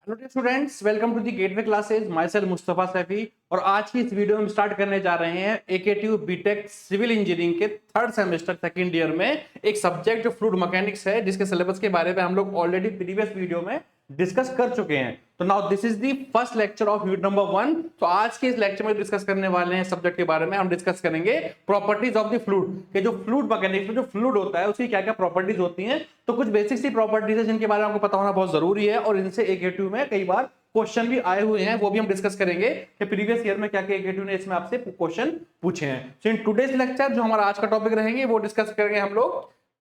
Hello students, welcome to the gateway classes. Myself Mustafa Saifi. और आज की इस वीडियो में हम स्टार्ट करने जा रहे हैं एकेटीयू बीटेक सिविल इंजीनियरिंग के थर्ड सेमेस्टर सेकंड ईयर में एक सब्जेक्ट जो फ्लूइड मैकेनिक्स है, जिसके सिलेबस के बारे में हम लोग ऑलरेडी प्रीवियस वीडियो में डिस्कस कर चुके हैं। तो now this is the first lecture of unit number 1। तो आज के इस लेक्चर में डिस्कस करने वाले हैं सब्जेक्ट के बारे में। हम डिस्कस करेंगे प्रॉपर्टीज ऑफ द फ्लूइड के जो फ्लूइड मैकेनिक्स में जो फ्लूइड होता है उसकी क्या क्या प्रॉपर्टीज होती हैं। तो कुछ बेसिक सी प्रॉपर्टीज है जिनके बारे में आपको पता होना बहुत जरूरी है और इनसे एकेटीयू में कई बार क्वेश्चन भी आए हुए हैं, वो भी हम डिस्कस करेंगे कि प्रीवियस ईयर में क्या क्या एकेटीयू ने इसमें आपसे क्वेश्चन पूछे हैं। सो इन टुडेस लेक्चर जो हमारा आज का टॉपिक रहेंगे वो डिस्कस करेंगे हम लोग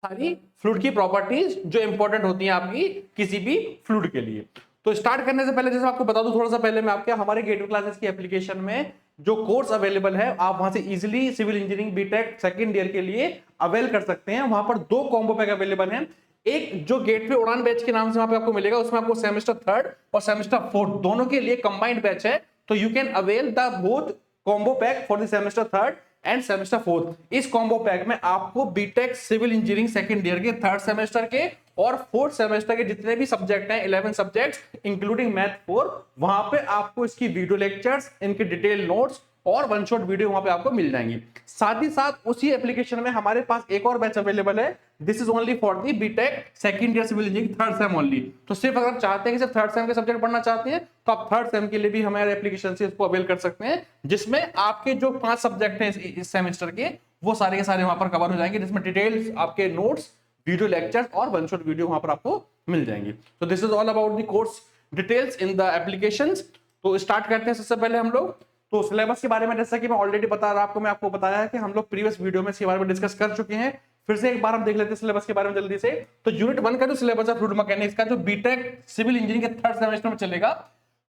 सारी फ्लूइड की प्रॉपर्टीज जो इंपॉर्टेंट होती हैं आपकी किसी भी फ्लूइड के लिए। तो स्टार्ट करने से पहले जैसे आपको बता दूं थोड़ा सा पहले मैं आपके हमारे गेटवे क्लासेस की एप्लीकेशन में जो कोर्स अवेलेबल है आप वहां से easily civil engineering BTech second year के लिए अवेल कर सकते हैं। वहां पर दो कॉम्बो पैक अवेलेबल हैं। एक जो गेटवे उड़ान बैच के नाम से वहां पे आपको मिलेगा, उसमें आपको सेमेस्टर थर्ड और सेमेस्टर फोर्थ दोनों के लिए कंबाइंड बैच है। तो you can avail the both combo pack for the semester third and semester fourth. इस कॉम्बो पैक में आपको BTech civil engineering second year के थर्ड सेमेस्टर के और फोर्थ सेमेस्टर के जितने भी सब्जेक्ट हैं 11 सब्जेक्ट्स इंक्लूडिंग मैथ 4, वहां पे आपको इसकी वीडियो लेक्चर्स, इनके डिटेल नोट्स और वन शॉट वीडियो वहां पे आपको मिल जाएंगी। साथ ही साथ उसी एप्लीकेशन में हमारे पास एक और बैच अवेलेबल है। This is only for the BTech second year civil engineering third sem only. तो सिर्फ अगर चाहते हैं कि सिर्फ थर्ड सेम के सब्जेक्ट पढ़ना चाहते हैं तो आप थर्ड सेम के लिए भी हमारे एप्लीकेशन से इसको अवेल कर सकते हैं, जिसमें आपके जो 5 सब्जेक्ट हैं इस सेमेस्टर के वो सारे के सारे वहां पर कवर हो जाएंगे, जिसमें डिटेल्स आपके नोट्स, वीडियो लेक्चर्स और वन शॉट वीडियो वहां पर आपको मिल जाएंगे। तो this is all about the course details in the applications. तो स्टार्ट करते हैं सबसे पहले हम लोग। तो सिलेबस के बारे में जैसा कि मैं ऑलरेडी बता रहा आपको, मैं आपको बताया है कि हम लोग प्रीवियस वीडियो में इसके बारे में डिस्कस कर चुके हैं। फिर से एक बार हम देख लेते हैं सिलेबस के बारे में जल्दी से। तो यूनिट 1 का जो सिलेबस है फ्लूइड मैकेनिक्स का, जो बीटेक सिविल इंजीनियरिंग के थर्ड सेमेस्टर में चलेगा,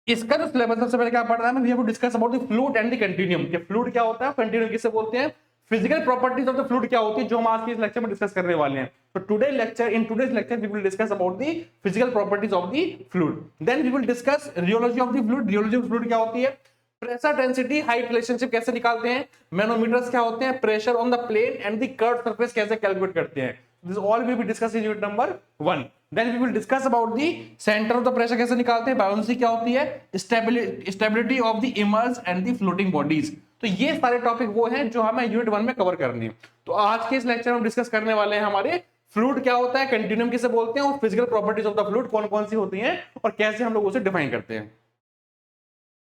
इसका जो सिलेबस सबसे पहले क्या पढ़ रहा है, we have to discuss about the fluid and the continuum. कि फ्लूइड क्या होता है, कंटीन्यूम किसे बोलते हैं, physical properties of the fluid क्या होती है, जो हम आज के इस लेक्चर में डिस्कस करने वाले हैं। तो today lecture in today's lecture we will discuss about the physical properties of the fluid. Then we will discuss rheology of the fluid. Rheology of fluid क्या होती है, प्रेशर डेंसिटी हाइट रिलेशनशिप कैसे निकालते हैं, मैनोमीटर्स क्या होते हैं, pressure on the plane and the curve surface कैसे कैलकुलेट करते हैं। This all will be discuss in unit number 1। Then we will discuss about the centre of the pressure कैसे निकालते हैं, बायोन्सी क्या होती है, stability of the immerse and the floating bodies. तो ये सारे टॉपिक वो हैं जो हमें यूनिट 1 में कवर करने हैं। तो आज के इस लेक्चर में डिस्कस करने वाले हैं हमारे फ्लूइड क्या होता है, कंटीन्यूम किसे बोलते हैं और physical properties of the fluid कौन कौन सी होती हैं और कैसे हम लोग उसे डिफाइन करते हैं।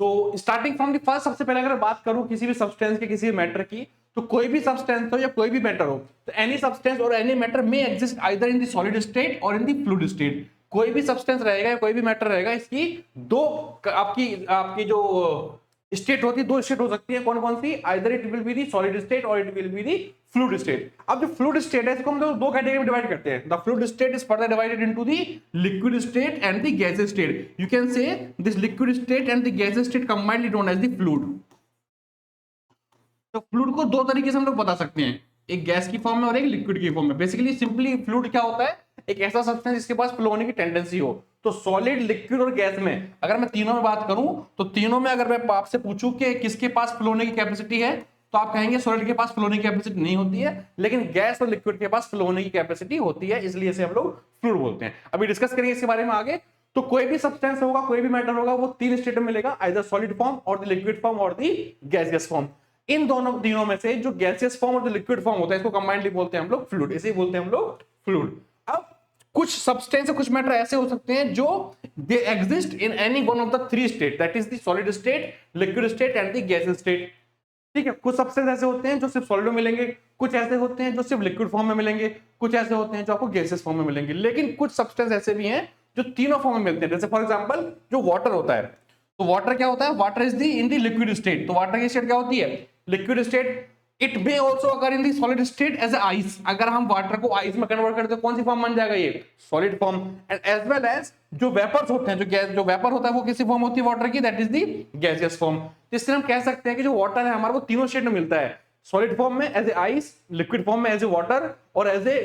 तो स्टार्टिंग फ्रॉम द फर्स्ट, सबसे पहले अगर बात करूं किसी भी सब्सटेंस के किसी भी मैटर की, तो कोई भी सब्सटेंस हो या कोई भी मैटर हो, तो एनी सब्सटेंस और एनी मैटर में exist either in the solid state और इन द फ्लूइड स्टेट। कोई भी सब्सटेंस रहेगा या कोई भी मैटर रहेगा, इसकी दो आपकी आपकी जो स्टेट होती है, दो स्टेट हो सकती है। कौन कौन सी, either it will be the solid state और it will be the fluid state. अब जो फ्लूइड स्टेट है इसको हम दो कैटेगरी में डिवाइड करते हैं। The fluid state is further divided into the liquid state and the gaseous state. You can say this liquid state and the gaseous state combinedly known as the fluid. तो फ्लूइड को दो तरीके से हम लोग बता सकते हैं, एक गैस की फॉर्म में और एक लिक्विड की फॉर्म में। बेसिकली सिंपली फ्लूइड क्या होता है, एक ऐसा सब्सटेंस जिसके पास फ्लो होने की टेंडेंसी हो। तो सॉलिड, लिक्विड और गैस में अगर मैं तीनों में बात करूं, तो तीनों में अगर मैं आपसे पूछूं कि किसके पास फ्लो होने की कैपेसिटी है, तो आप कहेंगे सॉलिड के पास फ्लो होने की कैपेसिटी नहीं होती है, लेकिन गैस और लिक्विड के पास फ्लो होने की कैपेसिटी होती है, इसलिए इसे हम लोग फ्लूइड बोलते हैं। अभी डिस्कस करेंगे इसके बारे में आगे। तो कोई भी सब्सटेंस होगा, कोई भी मैटर होगा, वो तीन स्टेट में मिलेगा, आइदर सॉलिड फॉर्म और द लिक्विड फॉर्म और द गैसियस फॉर्म। इन दोनों तीनों में से जो गैसियस फॉर्म और जो लिक्विड फॉर्म होता है, इसको कंबाइंडली बोलते हैं हम लोग फ्लूइड। इसे बोलते हैं हम लोग फ्लूइड। अब कुछ सब्सटेंस, कुछ मैटर ऐसे हो सकते हैं जो they exist in any one of the three state, that is the solid state, liquid state and the gaseous state. ठीक है, कुछ सब्सटेंस ऐसे होते हैं जो सिर्फ सॉलिड में मिलेंगे, कुछ ऐसे होते हैं जो सिर्फ लिक्विड फॉर्म में मिलेंगे, कुछ ऐसे होते हैं जो आपको गैसियस फॉर्म में मिलेंगे। लेकिन कुछ सब्सटेंस ऐसे भी हैं जो तीनों फॉर्म में मिलते हैं। जैसे फॉर एग्जांपल जो वाटर होता है, तो वाटर क्या होता है, water is the in the liquid state. तो वाटर की स्टेट क्या होती है, liquid state. It may also अगर in the solid state as ice. अगर हम वाटर को आइस में कन्वर्ट करते हैं कौन सी फॉर्म बन जाएगा, ये solid form. And as well as जो वेपर्स होते हैं, जो वेपर होता है वो किसी फॉर्म होती है वाटर की, that is the gaseous form. इससे हम कह सकते हैं कि जो वाटर है हमारा वो तीनों स्टेट में मिलता है, सॉलिड फॉर्म में as a ice, liquid form में एज ए वाटर और एज ए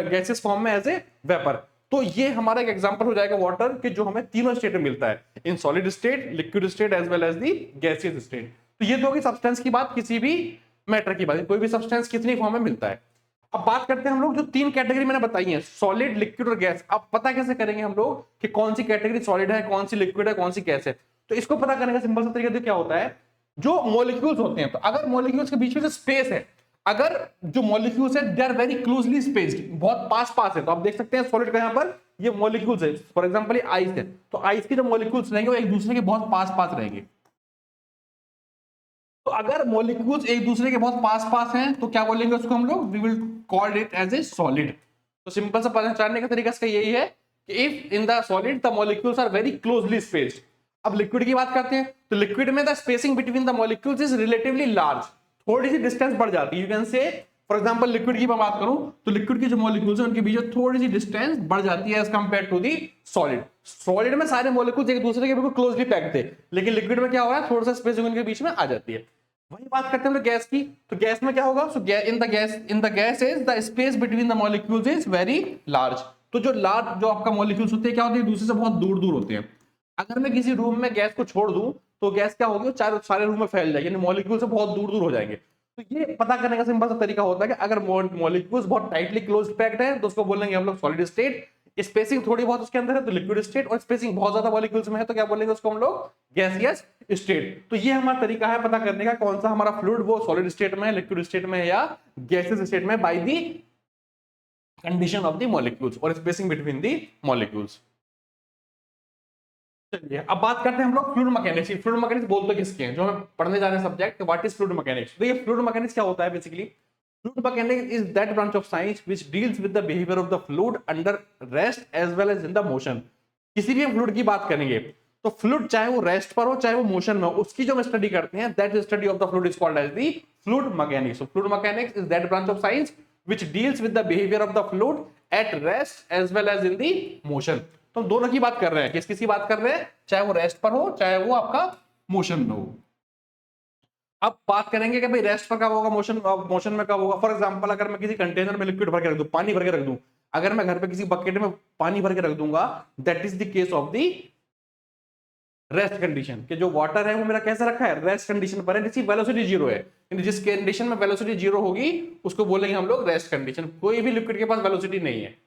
गैसियस फॉर्म में एज ए वेपर। तो ये हमारा एक एग्जांपल हो जाएगा वाटर के, जो हमें तीनों स्टेट में मिलता है, in solid state, liquid state as well as the gaseous state. तो ये तो होगी सब्सटेंस की बात, किसी भी मैटर की बात, कोई भी सब्सटेंस कितनी फॉर्म में मिलता है। अब बात करते हैं हम लोग जो तीन कैटेगरी मैंने बताई है, सॉलिड, लिक्विड और गैस। अब पता कैसे करेंगे हम लोग कि कौन सी कैटेगरी सॉलिड है, कौन सी लिक्विड है, कौन सी गैस है? तो इसको पता करने का सिंपल सा तरीका देखिए क्या होता है, जो मॉलिक्यूल्स होते हैं, तो अगर मॉलिक्यूल्स के बीच में जो स्पेस है, अगर जो मॉलिक्यूल्स है they are very closely spaced, बहुत पास पास है, तो आप देख सकते हैं सॉलिड का यहाँ पर ये मॉलिक्यूल्स है, फॉर एग्जांपल ये आइस है, तो आइस के जो मॉलिक्यूल्स रहेंगे वो एक दूसरे के बहुत पास पास रहेंगे। तो अगर मॉलिक्यूल्स एक दूसरे के बहुत पास पास हैं तो क्या बोलेंगे उसको हम लोग, we will call it as a solid. तो सिंपल सा पहचानने का तरीका इसका यही है कि if in the solid the molecules are very closely spaced. अब लिक्विड की बात करते हैं, तो लिक्विड में the spacing between the molecules is relatively large, थोड़ी सी डिस्टेंस बढ़ जाती है। You can say for example liquid की मैं बात करूं तो लिक्विड की जो मॉलिक्यूल्स हैं उनके बीच में थोड़ी सी डिस्टेंस बढ़ जाती है as compare to the solid. Solid में सारे मॉलिक्यूल्स एक दूसरे के बिल्कुल क्लोजली पैक्ड थे, लेकिन लिक्विड में क्या हो रहा है, थोड़ा सा स्पेसिंग उनके बीच में आ जाती है। वही बात करते हैं हम लोग गैस की, तो गैस में क्या होगा, so in the gas is the space between the molecules is very large. तो जो लार्ज जो आपका मॉलिक्यूल्स होते हैं क्या होते हैं, दूसरे से बहुत दूर दूर होते हैं। अगर मैं किसी रूम में गैस को छोड़ दूं तो गैस क्या होगी, चारों सारे रूम में फैल जाएगी, यानी मॉलिक्यूल से बहुत दूर दूर हो जाएंगे। तो ये पता करने का सिंपल सा तरीका होता है कि अगर मॉलिक्यूल्स बहुत टाइटली क्लोज पैक्ड है तो उसको बोलेंगे हम लोग सॉलिड स्टेट, स्पेसिंग थोड़ी बहुत उसके अंदर है तो लिक्विड स्टेट, और स्पेसिंग बहुत ज्यादा मॉलिक्यूल्स में है तो क्या बोलेंगे उसको हम लोग गैसियस स्टेट। तो ये हमारा तरीका है पता करने का कौन सा हमारा फ्लूइड वो सॉलिड स्टेट में है, लिक्विड स्टेट में है या गैसियस स्टेट में, by the condition of the molecules और स्पेसिंग बिटवीन द मॉलिक्यूल्स। चलिए अब बात करते हैं हम लोग फ्लूइड मैकेनिक्स। फ्लूइड मैकेनिक्स बोलते किसके हैं, जो हम पढ़ने जा रहे हैं subject, what is fluid mechanics. तो ये फ्लूइड मैकेनिक्स क्या होता है basically, fluid mechanics is that branch of science which deals with the behaviour of the fluid under rest as well as in the motion. किसी भी fluid की बात करेंगे तो फ्लूइड चाहे वो रेस्ट पर हो चाहे वो मोशन में हो, उसकी जो हम स्टडी करते हैं that study of the fluid is called as the fluid mechanics. So fluid mechanics is that branch of science which deals with the behaviour of the fluid at rest as well as in the motion. तो हम दोनों की बात कर रहे हैं, किसकी बात कर रहे हैं, चाहे वो रेस्ट पर हो चाहे वो आपका मोशन में हो। अब बात करेंगे कि भाई रेस्ट पर कब होगा, मोशन में कब होगा। फॉर एग्जांपल अगर मैं किसी कंटेनर में लिक्विड भर के रख दूं, पानी भर के रख दूं, अगर मैं घर पे किसी बकेट में पानी भर के रख दूंगा, that is the case of the rest condition, कि जो वाटर है वो मेरा कैसे रखा है, रेस्ट कंडीशन पर है, जिसकी वेलोसिटी जीरो है। जिस कंडीशन में वेलोसिटी जीरो होगी उसको बोलेंगे हम लोग रेस्ट कंडीशन। कोई भी लिक्विड के पास वेलोसिटी नहीं है,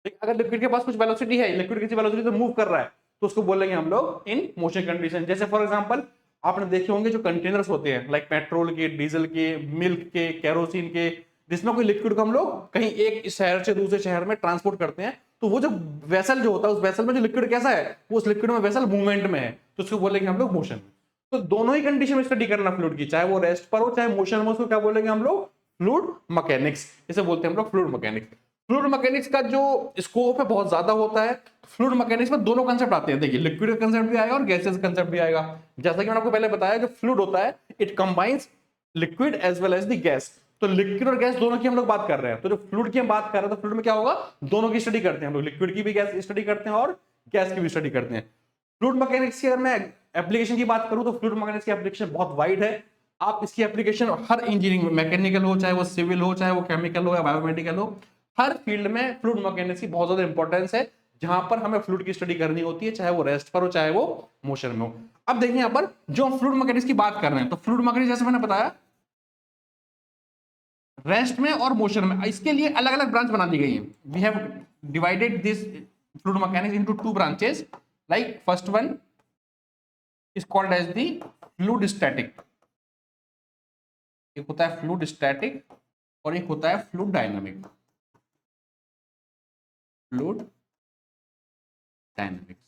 अगर लिक्विड के पास कुछ वेलोसिटी है, लिक्विड किसी वेलोसिटी से मूव कर रहा है तो उसको बोलेंगे हम लोग इन मोशन कंडीशन। जैसे फॉर एग्जांपल आपने देखे होंगे जो कंटेनर्स होते हैं लाइक पेट्रोल के, डीजल के, मिल्क के, केरोसिन के, जिसमें कोई लिक्विड को हम लोग कहीं एक शहर से दूसरे शहर में ट्रांसपोर्ट करते हैं, तो वो जो वेसल जो होता है उस वेसल में जो लिक्विड कैसा है, वो उस लिक्विड में वेसल मूवमेंट में है, तो उसको बोलेंगे हम लोग मोशन। तो दोनों ही कंडीशन में स्टडी करना फ्लूइड की, चाहे वो रेस्ट पर हो चाहे मोशन में, उसको क्या बोलेंगे हम लोग फ्लूइड मैकेनिक्स, इसे बोलते हैं हम लोग फ्लूइड मैकेनिक्स। फ्लूइड मैकेनिक्स का जो स्कोप है बहुत ज्यादा होता है। फ्लूइड मैकेनिक्स में दोनों कंसेप्ट आते हैं, देखिए लिक्विड का कंसेप्ट भी आएगा और गैसेस कंसेप्ट भी आएगा। जैसा कि मैंने आपको पहले बताया जो फ्लूइड होता है it combines liquid as well as the gas. तो लिक्विड और गैस दोनों की हम लोग बात कर रहे हैं, तो जो फ्लूइड की हम बात कर रहे हैं तो फ्लूइड में क्या होगा, दोनों की स्टडी करते हैं हम लोग, लिक्विड की भी गैस स्टडी करते हैं और गैस की भी स्टडी करते हैं। फ्लूइड मैकेनिक्स की अगर मैं एप्लीकेशन की बात करूं तो फ्लूइड मैकेनिक्स की एप्लीकेशन बहुत वाइड है। आप इसकी एप्लीकेशन हर इंजीनियरिंग में, मैकेनिकल हो चाहे वो सिविल हो चाहे वो केमिकल हो या बायोमेडिकल हो, हर फील्ड में फ्लूइड मैकेनिक्स की बहुत ज्यादा इंपॉर्टेंस है, जहां पर हमें फ्लूइड की स्टडी करनी होती है, चाहे वो रेस्ट पर हो चाहे वो मोशन में हो। अब देखिए यहाँ पर जो हम फ्लूइड मैकेनिक्स की बात कर रहे हैं, तो फ्लूइड मैकेनिक्स जैसे मैंने बताया रेस्ट में और मोशन में, इसके लिए अलग अलग ब्रांच बना दी गई है। We have divided this fluid mechanics into two branches, like first one is called as the fluid static. एक होता है फ्लूइड स्टैटिक और एक होता है फ्लूइड डायनामिक। फ्लूइड डायनामिक्स,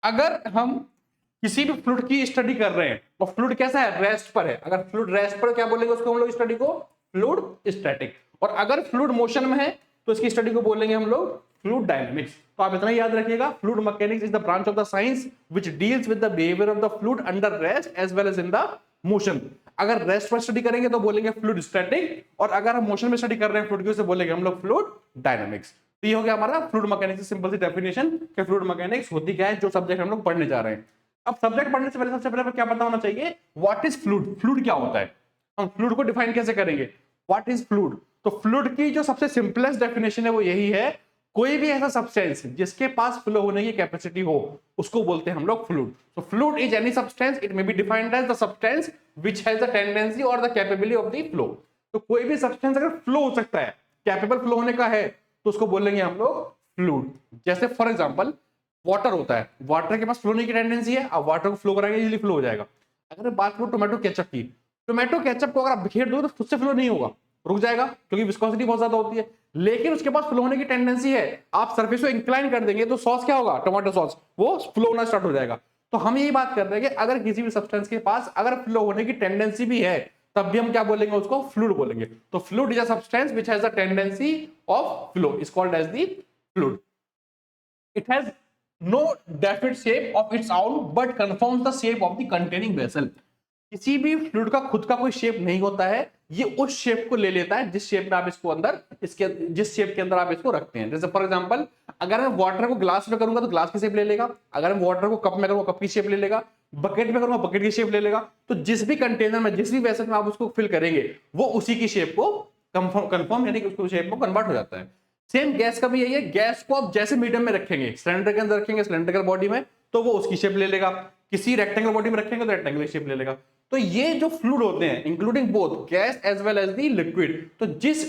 अगर हम किसी भी फ्लूइड की स्टडी कर रहे हैं और फ्लूइड कैसा है, रेस्ट पर है, अगर फ्लूइड रेस्ट पर क्या बोलेंगे उसको हम लोग स्टडी को फ्लूइड स्टैटिक, और अगर फ्लूइड मोशन में है तो इसकी स्टडी को बोलेंगे हम लोग फ्लूइड डायनामिक्स। तो आप इतना याद रखिएगा, fluid mechanics is the branch of the science which deals with the behaviour of the fluid under rest as well as in the motion. अगर रेस्ट पर स्टडी करेंगे तो बोलेंगे फ्लूइड स्टैटिक, और अगर हम मोशन में स्टडी कर रहे हैं फ्लूइड की तो बोलेंगे हम लोग फ्लूइड डायनामिक्स। तो ये हो गया हमारा फ्लूइड मैकेनिक्स की सिंपल सी डेफिनेशन कि फ्लूइड मैकेनिक्स होती क्या है, जो सब्जेक्ट हम लोग पढ़ने जा रहे हैं। अब सब्जेक्ट पढ़ने से पहले सबसे पहले क्या पता होना चाहिए, व्हाट इज फ्लूइड, फ्लूइड क्या होता है, हम फ्लूइड को डिफाइन कैसे करेंगे, व्हाट इज फ्लूइड। तो फ्लूइड की जो सबसे सिंपलेस्ट डेफिनेशन है वो यही है, कोई भी ऐसा सब्सटेंस जिसके पास फ्लो होने की कैपेसिटी हो उसको बोलते हैं हम लोग फ्लूइड। तो fluid is any substance, it may be defined as the substance which has the tendency और the capability of the flow. तो कोई भी सब्सटेंस अगर फ्लो हो सकता है, कैपेबल फ्लो होने का है, तो उसको बोलेंगे हम लोग फ्लूइड। जैसे फॉर एग्जांपल वाटर होता है, वाटर के पास फ्लो होने की टेंडेंसी है, अब वाटर को फ्लो कराएंगे इजीली फ्लो हो जाएगा। अगर बात करो टोमेटो केचप की, टोमेटो केचप को अगर आप बिखेर दो तो खुद से फ्लो नहीं होगा, रुक जाएगा क्योंकि विस्कोसिटी बहुत ज्यादा होती है, लेकिन उसके पास फ्लो होने की टेंडेंसी है। आप सरफेस को इंक्लाइन कर देंगे तो सॉस क्या होगा, टोमेटो सॉस, वो फ्लो होना स्टार्ट हो जाएगा। तो हम यही बात कर रहे हैं कि अगर किसी भी सब्सटेंस के पास अगर फ्लो होने की टेंडेंसी भी है तब भी हम क्या बोलेंगे, उसको फ्लूइड बोलेंगे। तो fluid is a substance which has the tendency of flow, is called as the fluid. It has no definite shape of its own but conforms the shape of the containing vessel। किसी भी fluid का खुद का कोई shape नहीं होता है, ये उस शेप को ले लेता है जिस शेप में आप इसको अंदर इसके जिस शेप के अंदर आप इसको रखते हैं। जैसे फॉर एग्जांपल अगर मैं वाटर को ग्लास में करूंगा तो ग्लास की शेप ले लेगा, अगर मैं वाटर को कप में करूंगा कप की शेप ले लेगा, बकेट में करूंगा बकेट की शेप ले लेगा। तो जिस भी कंटेनर में जिस भी वेसल में आप उसको फिल करेंगे वो उसी की शेप को कंफर्म यानी कि उसको शेप में कन्वर्ट हो जाता है। सेम गैस का भी यही है, गैस को आप जैसे मीडियम में रखेंगे, सिलेंडर के अंदर रखेंगे सिलेंड्रिकल बॉडी में तो वो उसकी शेप ले लेगा, किसी रेक्टेंगल बॉडी में रखेंगे तो रेक्टेंगुलर शेप ले लेगा। तो ये जो फ्लूइड होते हैं including both gas as well as the liquid, तो जिस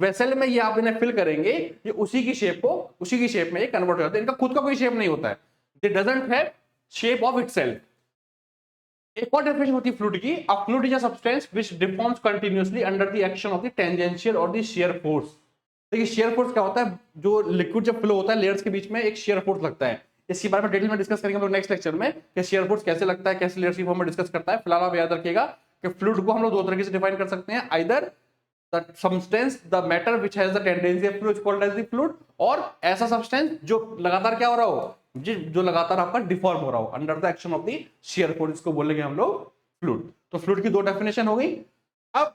वेसल में ये आप इन्हें फिल करेंगे ये उसी की शेप में ये कन्वर्ट हो जाते हैं। इनका खुद का कोई शेप नहीं होता है, it doesn't have shape of itself. एक और डेफिनेशन होती है फ्लूइड की, अ fluid is a substance which deforms continuously under the action of the tangential और द शियर फोर्स। देखिए शियर फोर्स क्या होता है, जो लिक्विड जब फ्लो होता है लेयर्स के बीच में एक शियर फोर्स लगता है। इसके बारे में डिटेल में डिस्कस करेंगे हम लोग नेक्स्ट लेक्चर में कि शियर फोर्स कैसे लगता है, कैसे लेयर्स की फॉर्म में डिस्कस करता है। फिलहाल आप याद रखिएगा कि फ्लूइड को हम लोग दो तरीके से डिफाइन कर सकते हैं, either the substance the matter which has the tendency of flow is called as the fluid, और ऐसा सब्सटेंस जो लगातार क्या हो रहा हो, जो लगातार आपका डिफॉर्म हो रहा हो under the action of the shear force, इसको बोलेंगे हम लोग फ्लूइड। तो फ्लूइड की दो डेफिनेशन हो गई। अब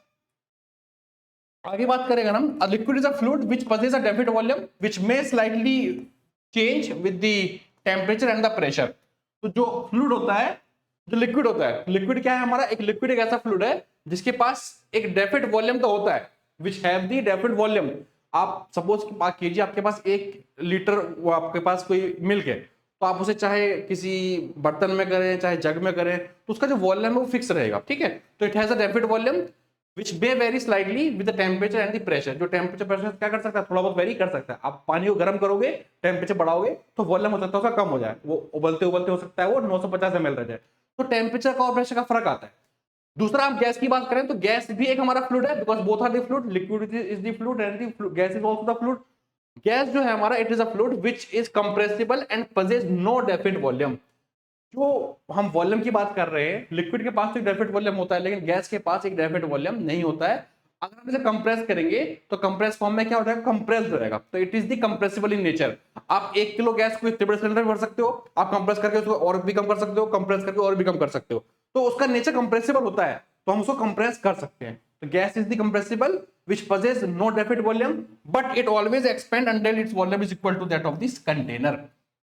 आगे बात करेंगे हम, a liquid is a fluid which possesses a definite volume which may slightly change with the temperature and the pressure। तो जो फ्लूइड होता है, जो लिक्विड होता है, लिक्विड क्या है हमारा, एक लिक्विड एक ऐसा फ्लूइड है जिसके पास एक डेफिनेट वॉल्यूम तो होता है, which have the definite volume। आप सपोज कीजिए आपके पास 1 लीटर वो आपके पास कोई मिल्क है, तो आप उसे चाहे किसी बर्तन में करें चाहे जग में करें तो उसका जो वॉल्यूम है वो फिक्स रहेगा, ठीक है। तो it has a definite volume which may vary slightly with the temperature and the pressure। जो टेम्परेचर प्रेशर क्या कर सकता है, थोड़ा बहुत वेरी कर सकता है। आप पानी को गर्म करोगे टेम्परेचर बढ़ाओगे तो वॉल्यूम हो सकता है उसका कम हो जाए, वो उबलते उबलते हो सकता है वो 950 ml रह जाए। तो टेम्परेचर का और प्रेशर का फर्क आता है। दूसरा आप गैस की बात करें तो गैस भी एक हमारा फ्लूइड है, because both are the fluid, liquid is the fluid and the gas is also the fluid. Gas जो है हमारा it is a fluid which is compressible and possess no definite volume. जो हम volume की बात कर रहे हैं, लिक्विड के पास तो एक डेफिनेट वॉल्यूम होता है लेकिन गैस के पास एक डेफिनेट वॉल्यूम नहीं होता है। अगर हम इसे कंप्रेस करेंगे तो कंप्रेस फॉर्म में क्या हो जाएगा, कंप्रेस्ड हो जाएगा। तो it is the compressible in nature. आप 1 किलो गैस को इतने बड़े सिलेंडर में भर सकते हो, आप कंप्रेस करके उसको और भी कम कर सकते हो, कंप्रेस करके और भी कम कर सकते हो, तो उसका नेचर कंप्रेसिबल होता है, तो हम उसको कंप्रेस कर सकते हैं। तो gas is the compressible which possess no definite volume but it always expand until its volume is equal to that of this container।